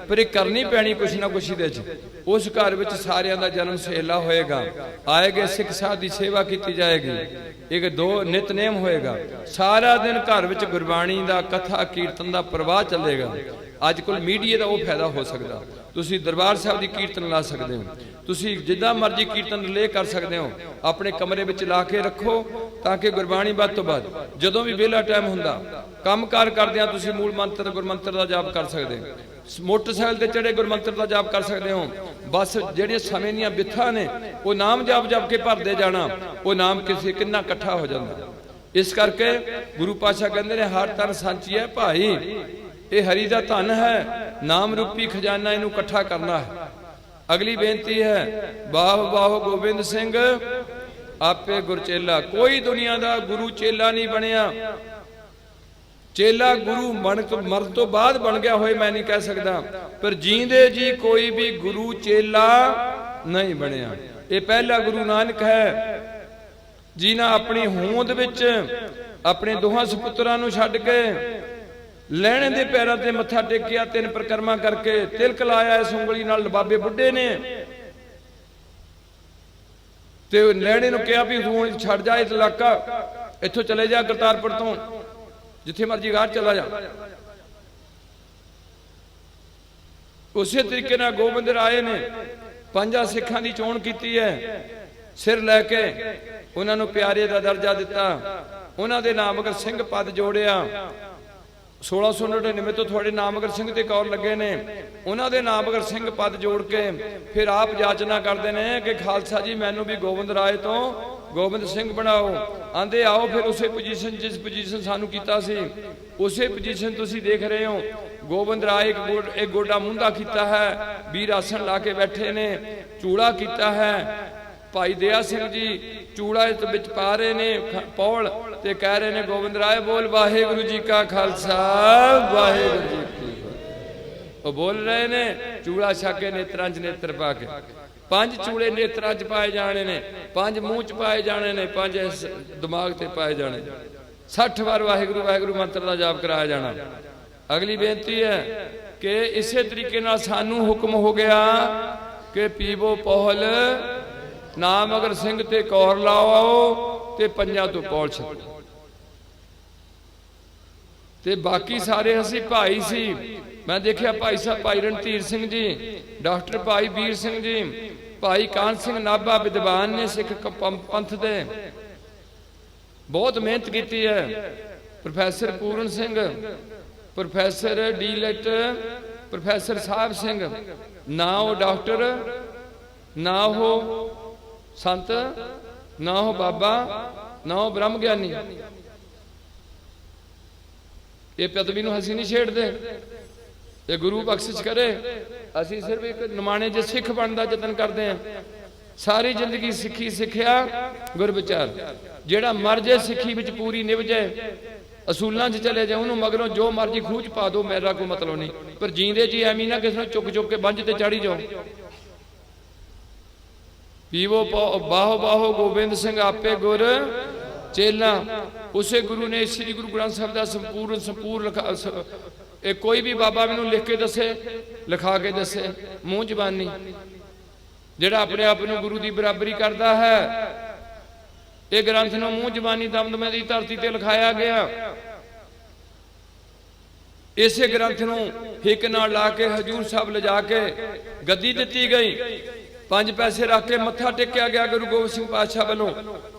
पर करनी पैनी कुछ ना कुछ इहदे च। उस घर विच सारियां दा जन्म सहेला होएगा, आएगे सिख साध की सेवा की जाएगी, एक दो नितनेम होएगा, सारा दिन घर विच गुरबाणी दा कथा कीर्तन दा प्रवाह चलेगा। अज कल मीडिया का वह फायदा हो सकता, तुसी दरबार साहब की कीर्तन ला सकते हो, तुसी जिदा मर्जी कीर्तन रिले कर सकते हो, अपने कमरे में ला के रखो ताकि गुरबाणी बाद तो बाद जदों भी वेला टाइम हुंदा काम कार करदे तुसी मूल मंत्र गुरमंत्र का जाप कर सकते हो, मोटरसाइकिल ते चढ़े गुरमंत्र का जाप कर सकते हो। बस जिहड़ियां समय दीयां बिथा ने वो नाम जाप जाप के भरदे जाना, वो नाम किसी किन्ना इकट्ठा हो जाता। इस करके गुरु पातशाह कहंदे ने हर तन सांची है भाई, ये हरि का धन है, नाम रूपी खजाना इनू इकट्ठा करना है। अगली बेनती है बाह बाह गोबिंद सिंह आपे गुरचेला, कोई दुनिया का गुरु चेला नहीं बनया, चेला गुरु मरण तो बाद बन गया होए मैं नहीं कह सकता, पर जींदे जी कोई भी गुरु चेला नहीं बनया। ये पहला गुरु नानक है जिन्हें अपनी होंद विच अपने दोहां सपुत्रां नूं छड्ड के लैणे दे पैरां ते मत्था टेकिया, 3 परिक्रमा करके तिलक लाया इस उंगली नाल बाबे बुढ़े ने, ते लैणे नूं कहा भी तूं छड्ड जा इस इलाका, इत्थों चले जा करतारपुर तो जिथे मर्जी गार चला जा। उसे तरीके नाल गोबिंद राय ने 5 सिखां दी चोण कीती है, सिर लैके उन्हां नूं प्यारे दा दर्जा दिता, उन्हां दे नाम अगर सिंह पद जोड़िया। 1699 तो थोड़े नामगर सिंह ते कौर लगे ने, उन्होंने नामगर सिंह पद जोड़ के फिर आप याचना करते हैं कि खालसा जी मैनू भी गोबिंद राय तो गोबिंद सिंह बनाओ। आंदे आओ फिर उसे पोजीशन जिस पोजीशन सानू कीता सी उसे पोजीशन तुसी देख रहे हो। गोबिंद राय एक गोडा मुंदा कीता है, वीर आसन ला के बैठे ने, चूड़ा कीता है। भाई दया सिंह जी चूड़ा इस विच पा रहे ने पौल ते कह रहे ने गोबिंद राय बोल वाहेगुरु जी का खालसा वाहेगुरु जी की फतेह। वो बोल रहे ने चूड़ा छाके नेत्रां च नेत्र पा के, 5 चूड़े नेत्रां च पाए जाने ने, 5 मूँह च पाए जाने ने, 5 दिमाग ते पाए जाने, 60 बार वाहेगुरु वाहेगुरु मंत्र का जाप कराया जाना। अगली बेनती है कि इसे तरीके नाल सानू हुक्म हो गया कि पीवो पौहल नाम अगर सिंह ते कौर लाओ आओ ते 5 तो पौल छको ते बाकी सारे असी भाई सी। मैं देखिया भाई साहब भाई रणधीर सिंह जी, डॉक्टर भाई वीर सिंह जी, भाई कान सिंह नाभा विद्वान ने सिख पंथ दे बहुत मेहनत की है। Professor Puran Singh, professor D Litt, professor Sahib Singh, ना हो डॉक्टर ना हो संत ना हो बाबा ना हो ब्रह्म ज्ञानी। ये पदवी नूं असीं नहीं छेड़ते, ये गुरु बख्शिश करे। असीं सिर्फ एक नमाणे जे सिख बनने का यतन करते हैं। सारी जिंदगी सिखी सिखिया गुर विचार, जेड़ा मर जाए सिखी विच पूरी निभ जाए ਅਸੂਲਾਂ 'ਚ ਚਲੇ ਜਾਓ, ਉਹਨੂੰ ਮਗਰੋਂ ਜੋ ਮਰਜੀ ਖੂਹ 'ਚ ਪਾ ਦਿਓ, ਮੇਰਾ ਕੋਈ ਮਤਲਬ ਨਹੀਂ। ਪਰ ਜੀਂਦੇ ਜੀ ਐਵੇਂ ਨਾ ਕਿਸੇ ਨੂੰ ਚੁੱਕ ਚੁੱਕ ਕੇ ਬੰਝ ਤੇ ਚਾੜੀ ਜਾਓ। ਪੀਵੋ ਬਾਹੋ ਬਾਹੋ ਗੋਬਿੰਦ ਸਿੰਘ ਆਪੇ ਗੁਰ ਚੇਲਾ। ਉਸੇ ਗੁਰੂ ਨੇ ਸ੍ਰੀ ਗੁਰੂ ਗ੍ਰੰਥ ਸਾਹਿਬ ਦਾ ਸੰਪੂਰਨ ਇਹ ਕੋਈ ਵੀ ਬਾਬਾ ਮੈਨੂੰ ਲਿਖ ਕੇ ਦੱਸੇ, ਲਿਖਾ ਕੇ ਦੱਸੇ, ਮੂੰਹ ਜ਼ਬਾਨੀ, ਜਿਹੜਾ ਆਪਣੇ ਆਪ ਨੂੰ ਗੁਰੂ ਦੀ ਬਰਾਬਰੀ ਕਰਦਾ ਹੈ। ਇਹ ਗ੍ਰੰਥ ਨੂੰ ਮੂੰਹ ਜ਼ਬਾਨੀ ਦਮਦਮੇ ਦੀ ਧਰਤੀ ਤੇ ਲਿਖਾਇਆ ਗਿਆ। ਇਸੇ ਗ੍ਰੰਥ ਨੂੰ ਹਿੱਕ ਨਾਲ ਲਾ ਕੇ ਹਜੂਰ ਸਾਹਿਬ ਲਿਜਾ ਕੇ ਗੱਦੀ ਦਿੱਤੀ ਗਈ। 5 ਪੈਸੇ ਰੱਖ ਕੇ ਮੱਥਾ ਟੇਕਿਆ ਗਿਆ ਗੁਰੂ ਗੋਬਿੰਦ ਸਿੰਘ ਪਾਤਸ਼ਾਹ ਵੱਲੋਂ।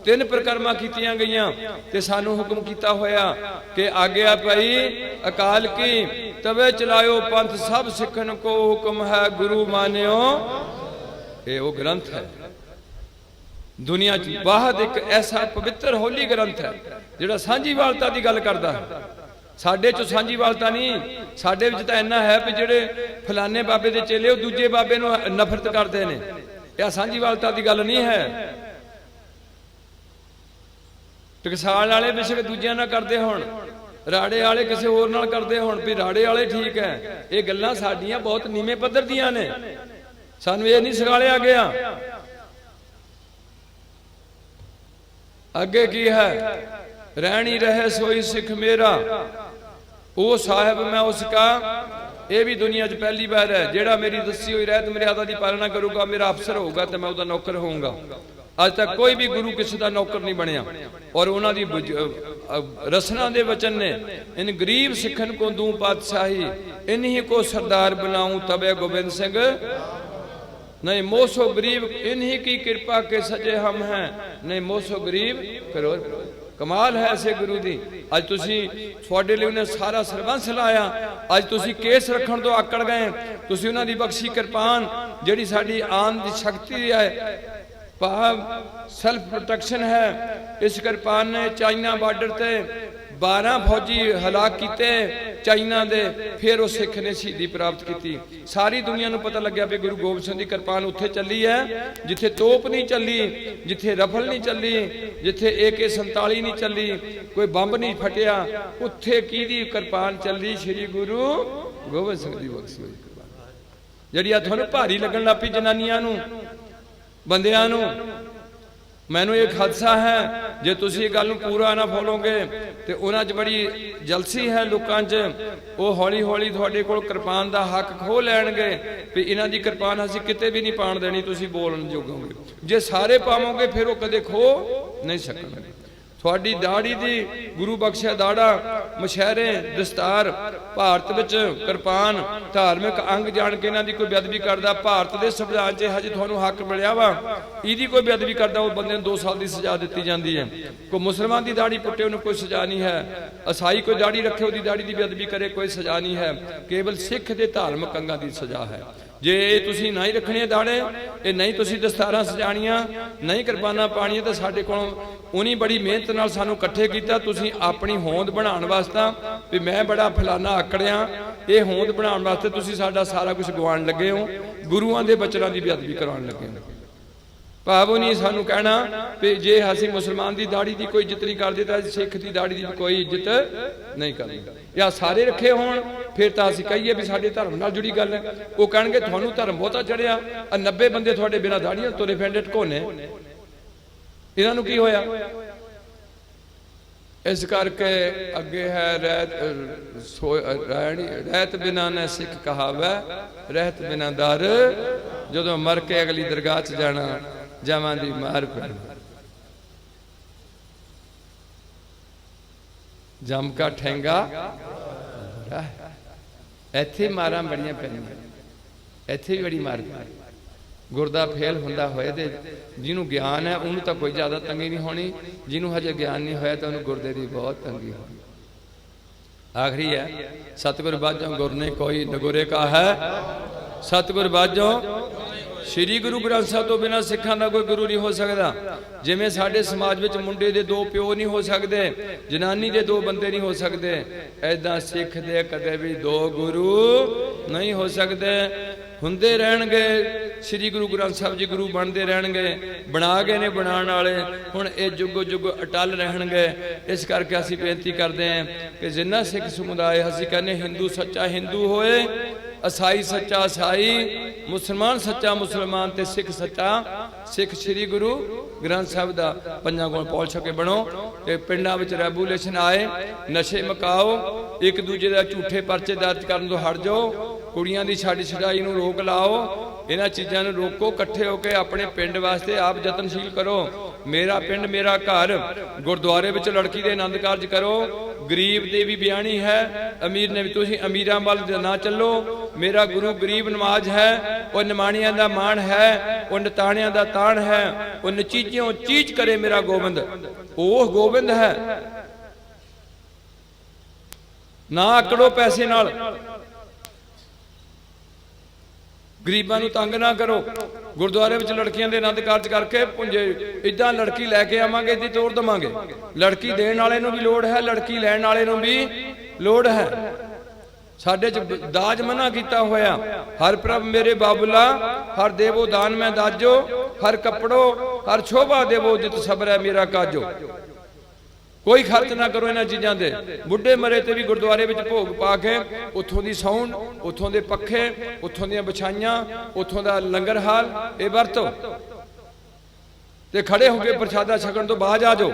3 ਪ੍ਰਕਰਮਾਂ ਕੀਤੀਆਂ ਗਈਆਂ ਤੇ ਸਾਨੂੰ ਹੁਕਮ ਕੀਤਾ ਹੋਇਆ ਕਿ ਆਗਿਆ ਪਈ ਅਕਾਲ ਕੀ, ਤਵੇ ਚਲਾਇਓ ਪੰਥ ਸਭ ਸਿੱਖਣ ਕੋ ਹੁਕਮ ਹੈ, ਗੁਰੂ ਮਾਨਿਓ। ਇਹ ਉਹ ਗ੍ਰੰਥ ਹੈ ਦੁਨੀਆ 'ਚ ਬਾਹਰ ਇੱਕ ਐਸਾ ਪਵਿੱਤਰ ਹੋਲੀ ਗ੍ਰੰਥ ਹੈ ਜਿਹੜਾ ਸਾਂਝੀਵਾਲਤਾ ਦੀ ਗੱਲ ਕਰਦਾ ਹੈ। ਸਾਡੇ 'ਚ ਸਾਂਝੀਵਾਲਤਾ ਨਹੀਂ, ਸਾਡੇ ਵਿੱਚ ਤਾਂ ਇੰਨਾ ਹੈ ਵੀ ਜਿਹੜੇ ਫਲਾਣੇ ਬਾਬੇ ਦੇ ਚੇਲੇ ਉਹ ਦੂਜੇ ਬਾਬੇ ਨੂੰ ਨਫ਼ਰਤ ਕਰਦੇ ਨੇ। ਇਹ ਸਾਂਝੀਵਾਲਤਾ ਦੀ ਗੱਲ ਨਹੀਂ ਹੈ। ਟਕਸਾਲ ਵਾਲੇ ਬਿਸ਼ਕ ਦੂਜਿਆਂ ਨਾਲ ਕਰਦੇ ਹੋਣ, ਰਾੜੇ ਵਾਲੇ ਕਿਸੇ ਹੋਰ ਨਾਲ ਕਰਦੇ ਹੋਣ, ਵੀ ਰਾੜੇ ਵਾਲੇ ਠੀਕ ਹੈ। ਇਹ ਗੱਲਾਂ ਸਾਡੀਆਂ ਬਹੁਤ ਨੀਵੇਂ ਪੱਧਰ ਦੀਆਂ ਨੇ, ਸਾਨੂੰ ਇਹ ਨਹੀਂ ਸਿਖਾਇਆ ਗਿਆ। ਅੱਗੇ ਕੀ ਹੈ? ਰਹਿਣੀ ਰਹੇ ਸੋਈ ਸਿੱਖ ਮੇਰਾ, ਉਹ ਸਾਹਿਬ ਮੈਂ ਉਸਕਾ। ਇਹ ਵੀ ਦੁਨੀਆ 'ਚ ਪਹਿਲੀ ਵਾਰ ਹੈ ਜਿਹੜਾ ਮੇਰੀ ਦੱਸੀ ਹੋਈ ਰਹਿਤ ਮਰਿਆਦਾ ਦੀ ਪਾਲਣਾ ਕਰੂਗਾ, ਮੇਰਾ ਅਫਸਰ ਹੋਊਗਾ ਤੇ ਮੈਂ ਉਹਦਾ ਨੌਕਰ ਹੋਊਗਾ। ਅੱਜ ਤੱਕ ਕੋਈ ਵੀ ਗੁਰੂ ਕਿਸੇ ਦਾ ਨੌਕਰ ਨਹੀਂ ਬਣਿਆ। ਔਰ ਉਹਨਾਂ ਦੀ ਰਸਨਾ ਦੇ ਵਚਨ ਨੇ, ਇਨ ਗਰੀਬ ਸਿੱਖਨ ਕੋ ਦੂੰ ਪਾਤਸ਼ਾਹੀ, ਇਨਹੀ ਕੋ ਸਰਦਾਰ ਬਣਾऊं ਤਬੇ ਗੋਬਿੰਦ ਸਿੰਘ। नहीं मोसो गरीब इन्हीं की कृपा के सजे हम हैं, नहीं मोसो गरीब करो। कमाल है ऐसे गुरु दी। अज तुसी थोड़े लिए उन्हें सारा सरबंस लाया, अज तुसी केस रखण तो आकड़ गए। तुसी उन्हां दी बख्शी किरपान जिहड़ी साडी आन दी शक्ति है, भाव सैल्फ प्रोटेक्शन है, इस किरपान ने चाइना बार्डर ते 12 फौजी हलाक किए चाइना दे, फिर उस सिख ने शहीदी प्राप्त की। सारी दुनिया नूं पता लग्या भी गुरु गोबिंद सिंह दी किरपान उत्थे चली है जिथे तोप नहीं चली, जिथे रफल नहीं चली, जिथे AK-47 नहीं चली, कोई बंब नहीं फटिया, उत्थे किहदी किरपान चली? श्री गुरु गोबिंद सिंह दी बख्शी होई किरपान, जिहड़ी आ तुहानूं भारी लगन लग पई जनानियां नूं, बंदियां नूं। मैनू एक हादसा है, जे तुसी इस गल पूरा ना फॉलोगे तो उन्हां च बड़ी जलसी है लोकां च, वो हौली हौली तुहाडे कोल किरपान दा हक खो लैणगे भी इन्हां दी किरपान असीं किते भी नहीं पाण देनी, तुसी बोलण जोगोगे। जे सारे पावोगे फिर वो कदे खो नहीं सकणगे। थोड़ी दाड़ी दी गुरु बख्शिया दाड़ा, मशहरे दस्तार, भारत विच किरपान धार्मिक अंग जान के इन्हां दी कोई बेअदबी करदा, भारत दे संविधान च हजे तुहानूं हक मिलिया वा, इहदी कोई बेअदबी करदा उस बंदे नूं 2 साल दी सज़ा दित्ती जांदी है। कोई मुसलमान दी दाड़ी पुट्टे उन्हें कोई सज़ा नहीं है, ईसाई कोई दाड़ी रखे उसदी दाड़ी दी बेअदबी करे कोई सज़ा नहीं है, केवल सिख दे धार्मिक अंगां दी सज़ा है। जे तुसी नहीं रखने दाड़े, ये नहीं तुसी दस्तारां सजाणियां, नहीं किरपानां पाणियां, तो साडे कोलों उन्हीं बड़ी मेहनत नाल सानूं इकट्ठे कीता। तुसी अपनी होंद बनाउण वास्ते भी मैं बड़ा फलाना आकड़िया, ये होंद बनाउण वास्ते तुसी साडा सारा कुछ गवाण लगे हो, गुरुआं दे बचनां दी बेअदबी करवाउण लगे हो। भाव नहीं सानू कहना भी जे असी मुसलमान की दाड़ी की कोई इज्जत नहीं करते तो सिख की दाड़ी की कोई इज्जत नहीं करनी, या सारे रखे होण फिर तो असीं कहिए भी साडे धर्म नाल जुड़ी गल है। वो कहणगे तुहानूं धर्म बहुता चढ़िया, 90 बंदे तुहाडे बिना दाड़ियां तुरे फिरदे ढकोने, इन्हां नूं की होया? इस करके अगे है रहत बिना ने सिख कहावै, रहत बिना दर, जदों मर के अगली दरगाह च जाना जावां दी मार पैण। जम का ठेंगा इत्थे मारां बड़ियां पैंदियां, इत्थे भी बड़ी मार पै। गुरदा फेल हुंदा होए ते जिन्हों ज्ञान है उन्होंने तो कोई ज़्यादा तंगी नहीं होनी, जिन्हों हजे ज्ञान नहीं होया तो उन्होंने गुरदे की बहुत तंगी होनी। आखिरी है सतगुर बाजों गुर ने कोई नगुरे का है, सतगुर बाजों श्री गुरु ग्रंथ साहब तो बिना सिखां दा कोई गुरु नहीं हो सकता। जिवें साडे समाज विच मुंडे दे 2 प्यो नहीं हो सकते, जनानी दे 2 बंदे नहीं हो सकते, ऐदां सिख दे कदे भी 2 गुरु नहीं हो सकते। हुंदे रहणगे श्री गुरु ग्रंथ साहब जी गुरु बनते रहणगे, बना गए ने बनाने वाले, हुण ये जुगो जुग अटल रहणगे। इस करके असीं बेनती करते हैं कि जिन्ना सिख समुदाय असीं कहने हिंदू सच्चा हिंदू होए, ईसाई सच्चा ईसाई, मुसलमान सच्चा मुसलमान ते सिख सच्चा सिख। श्री गुरु ग्रंथ साहब दा पंजां गुण पौल छके बनो ते पिंडां विच रेगूलेशन आए, नशे मकाओ, एक दूजे दा झूठे परचे दर्ज करन तों हट जाओ, कुड़ियां दी छाड़ी छड़ाई नूं रोक लाओ, इन्हां चीज़ां नूं रोको, इकट्ठे होकर अपने पिंड वास्ते आप यतनशील करो। मेरा पिंड मेरा घर, गुरुद्वारे विच लड़की दे आनंद कारज करो। गरीब दे भी ब्याहनी है, अमीर ने भी, तुसीं अमीरां वल ना चलो। मेरा गुरु गरीब नवाज है, वह निमाणियां दा मान है, वह नताणियां दा ताण है, वह नचीजियों चीज करे मेरा गोबिंद, ओह गोबिंद है। ना आकड़ो पैसे नाल, गरीबां नूं तंग ना करो। गुरुद्वारे विच लड़कियां दे आनंद कारज करके पुंजे इदां लड़की लैके आवांगे, इदी तोड़ देवांगे। लड़की देण वाले नूं भी लोड़ है, लड़की लैण वाले नूं भी लोड़ है। साडे च दाज मना किया होया, हर प्रभ मेरे बाबुला, हर देवो दान में दाजो, हर कपड़ो हर शोभा देवो, जित सबर है मेरा काजो। कोई खर्च ना करो इन्हां चीज़ां दे। बुढ़े मरे ते भी गुरुद्वारे विच भोग पा के उत्थों दी साउंड, उत्थों दे पखे, उत्थों दी बिछाइयां, उत्थों दा लंगर हाल ये वरतो ते खड़े होके प्रसादा छकण तो बाज आ जाओ।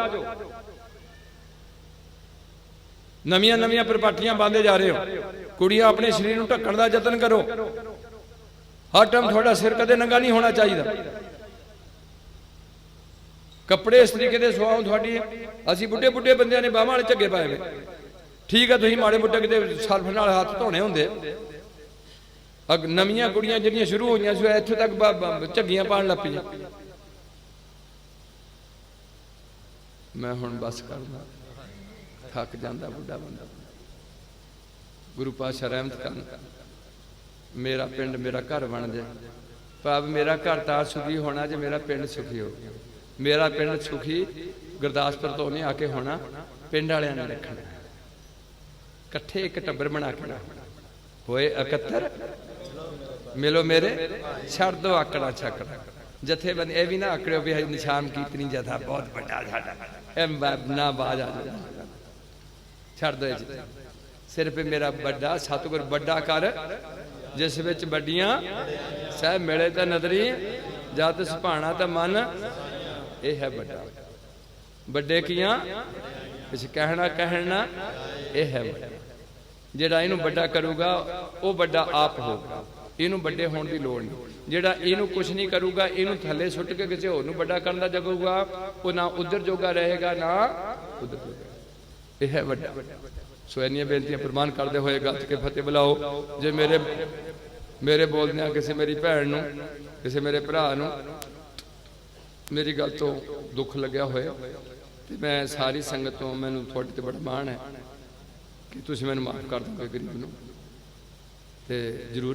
नवीं नवीं परिपाटियां बांधे जा रहे हो। कुड़ियां अपने शरीर नूं ढकण दा यतन करो। हर टाइम थोड़ा सिर कदे नंगा नहीं होना चाहिए। कपड़े इस तरीके से सुआओ थोड़ी। असीं बुढ़े बुढ़े बंदियां ने बाहां वाले झग्गे पाए हुए, ठीक है, तुसीं माड़े मुट्टे किते सर्फ नाल हाथ धोने हुंदे। नवीं कुड़ियां जिहड़ियां शुरू होईयां सी इत्थों तक झग्गियां पाउण लग पईयां। मैं हुण बस करना, थक जांदा बुढ़ा बंदा। गुरु पातशाह रहमत करन, मेरा पिंड मेरा घर बन जाए। भाव मेरा घर तां सुखी होना जे मेरा पिंड सुखी हो। मेरा पिंड सुखी गुरदासपुर तो नहीं आके होना, पिंड वालियां ने रखना, कट्ठे एक टब्बर बना के होए 71 मिलो मेरे, छड़ दो आकड़ा छकड़ा। जथेबंदी ये भी ना आकड़ो भी निशान कीर्तनी जथा बहुत बड़ा साडा ना बाज आ जाए, छड़ दो। सिर पे मेरा बड़ा सतगुर बड़ा कर, जिस विच बड़ियां सह मिले तो नदरी, जत सुभाना तो मन, यह है बड़ा। बड़े किया कुछ कहना कहना, यह है बड़ा। जिहड़ा इनू बड़ा करूगा वह बड़ा आप होगा। इनू बड़े होने की लोड़ नहीं। जिहड़ा इनू कुछ नहीं करूगा, इनू थले सुट के किसी होर नू बड़ा करन दा जगूगा, वो ना उधर जोगा रहेगा ना उधर जोगा। यह है बड़ा। सो इन्नियां बेनतियां प्रमाण करते हुए गत के फतेह बुलाओ। जे मेरे बोलदे किसी मेरी भैन नू, किसी मेरे भरा नू मेरी गल तो दुख लग्या होए, तो मैं सारी संगत तो मैनू थोड़े ते बड़ा माण है कि तुसीं मैनू माफ़ कर दोगे गरीब नू, ते जरूर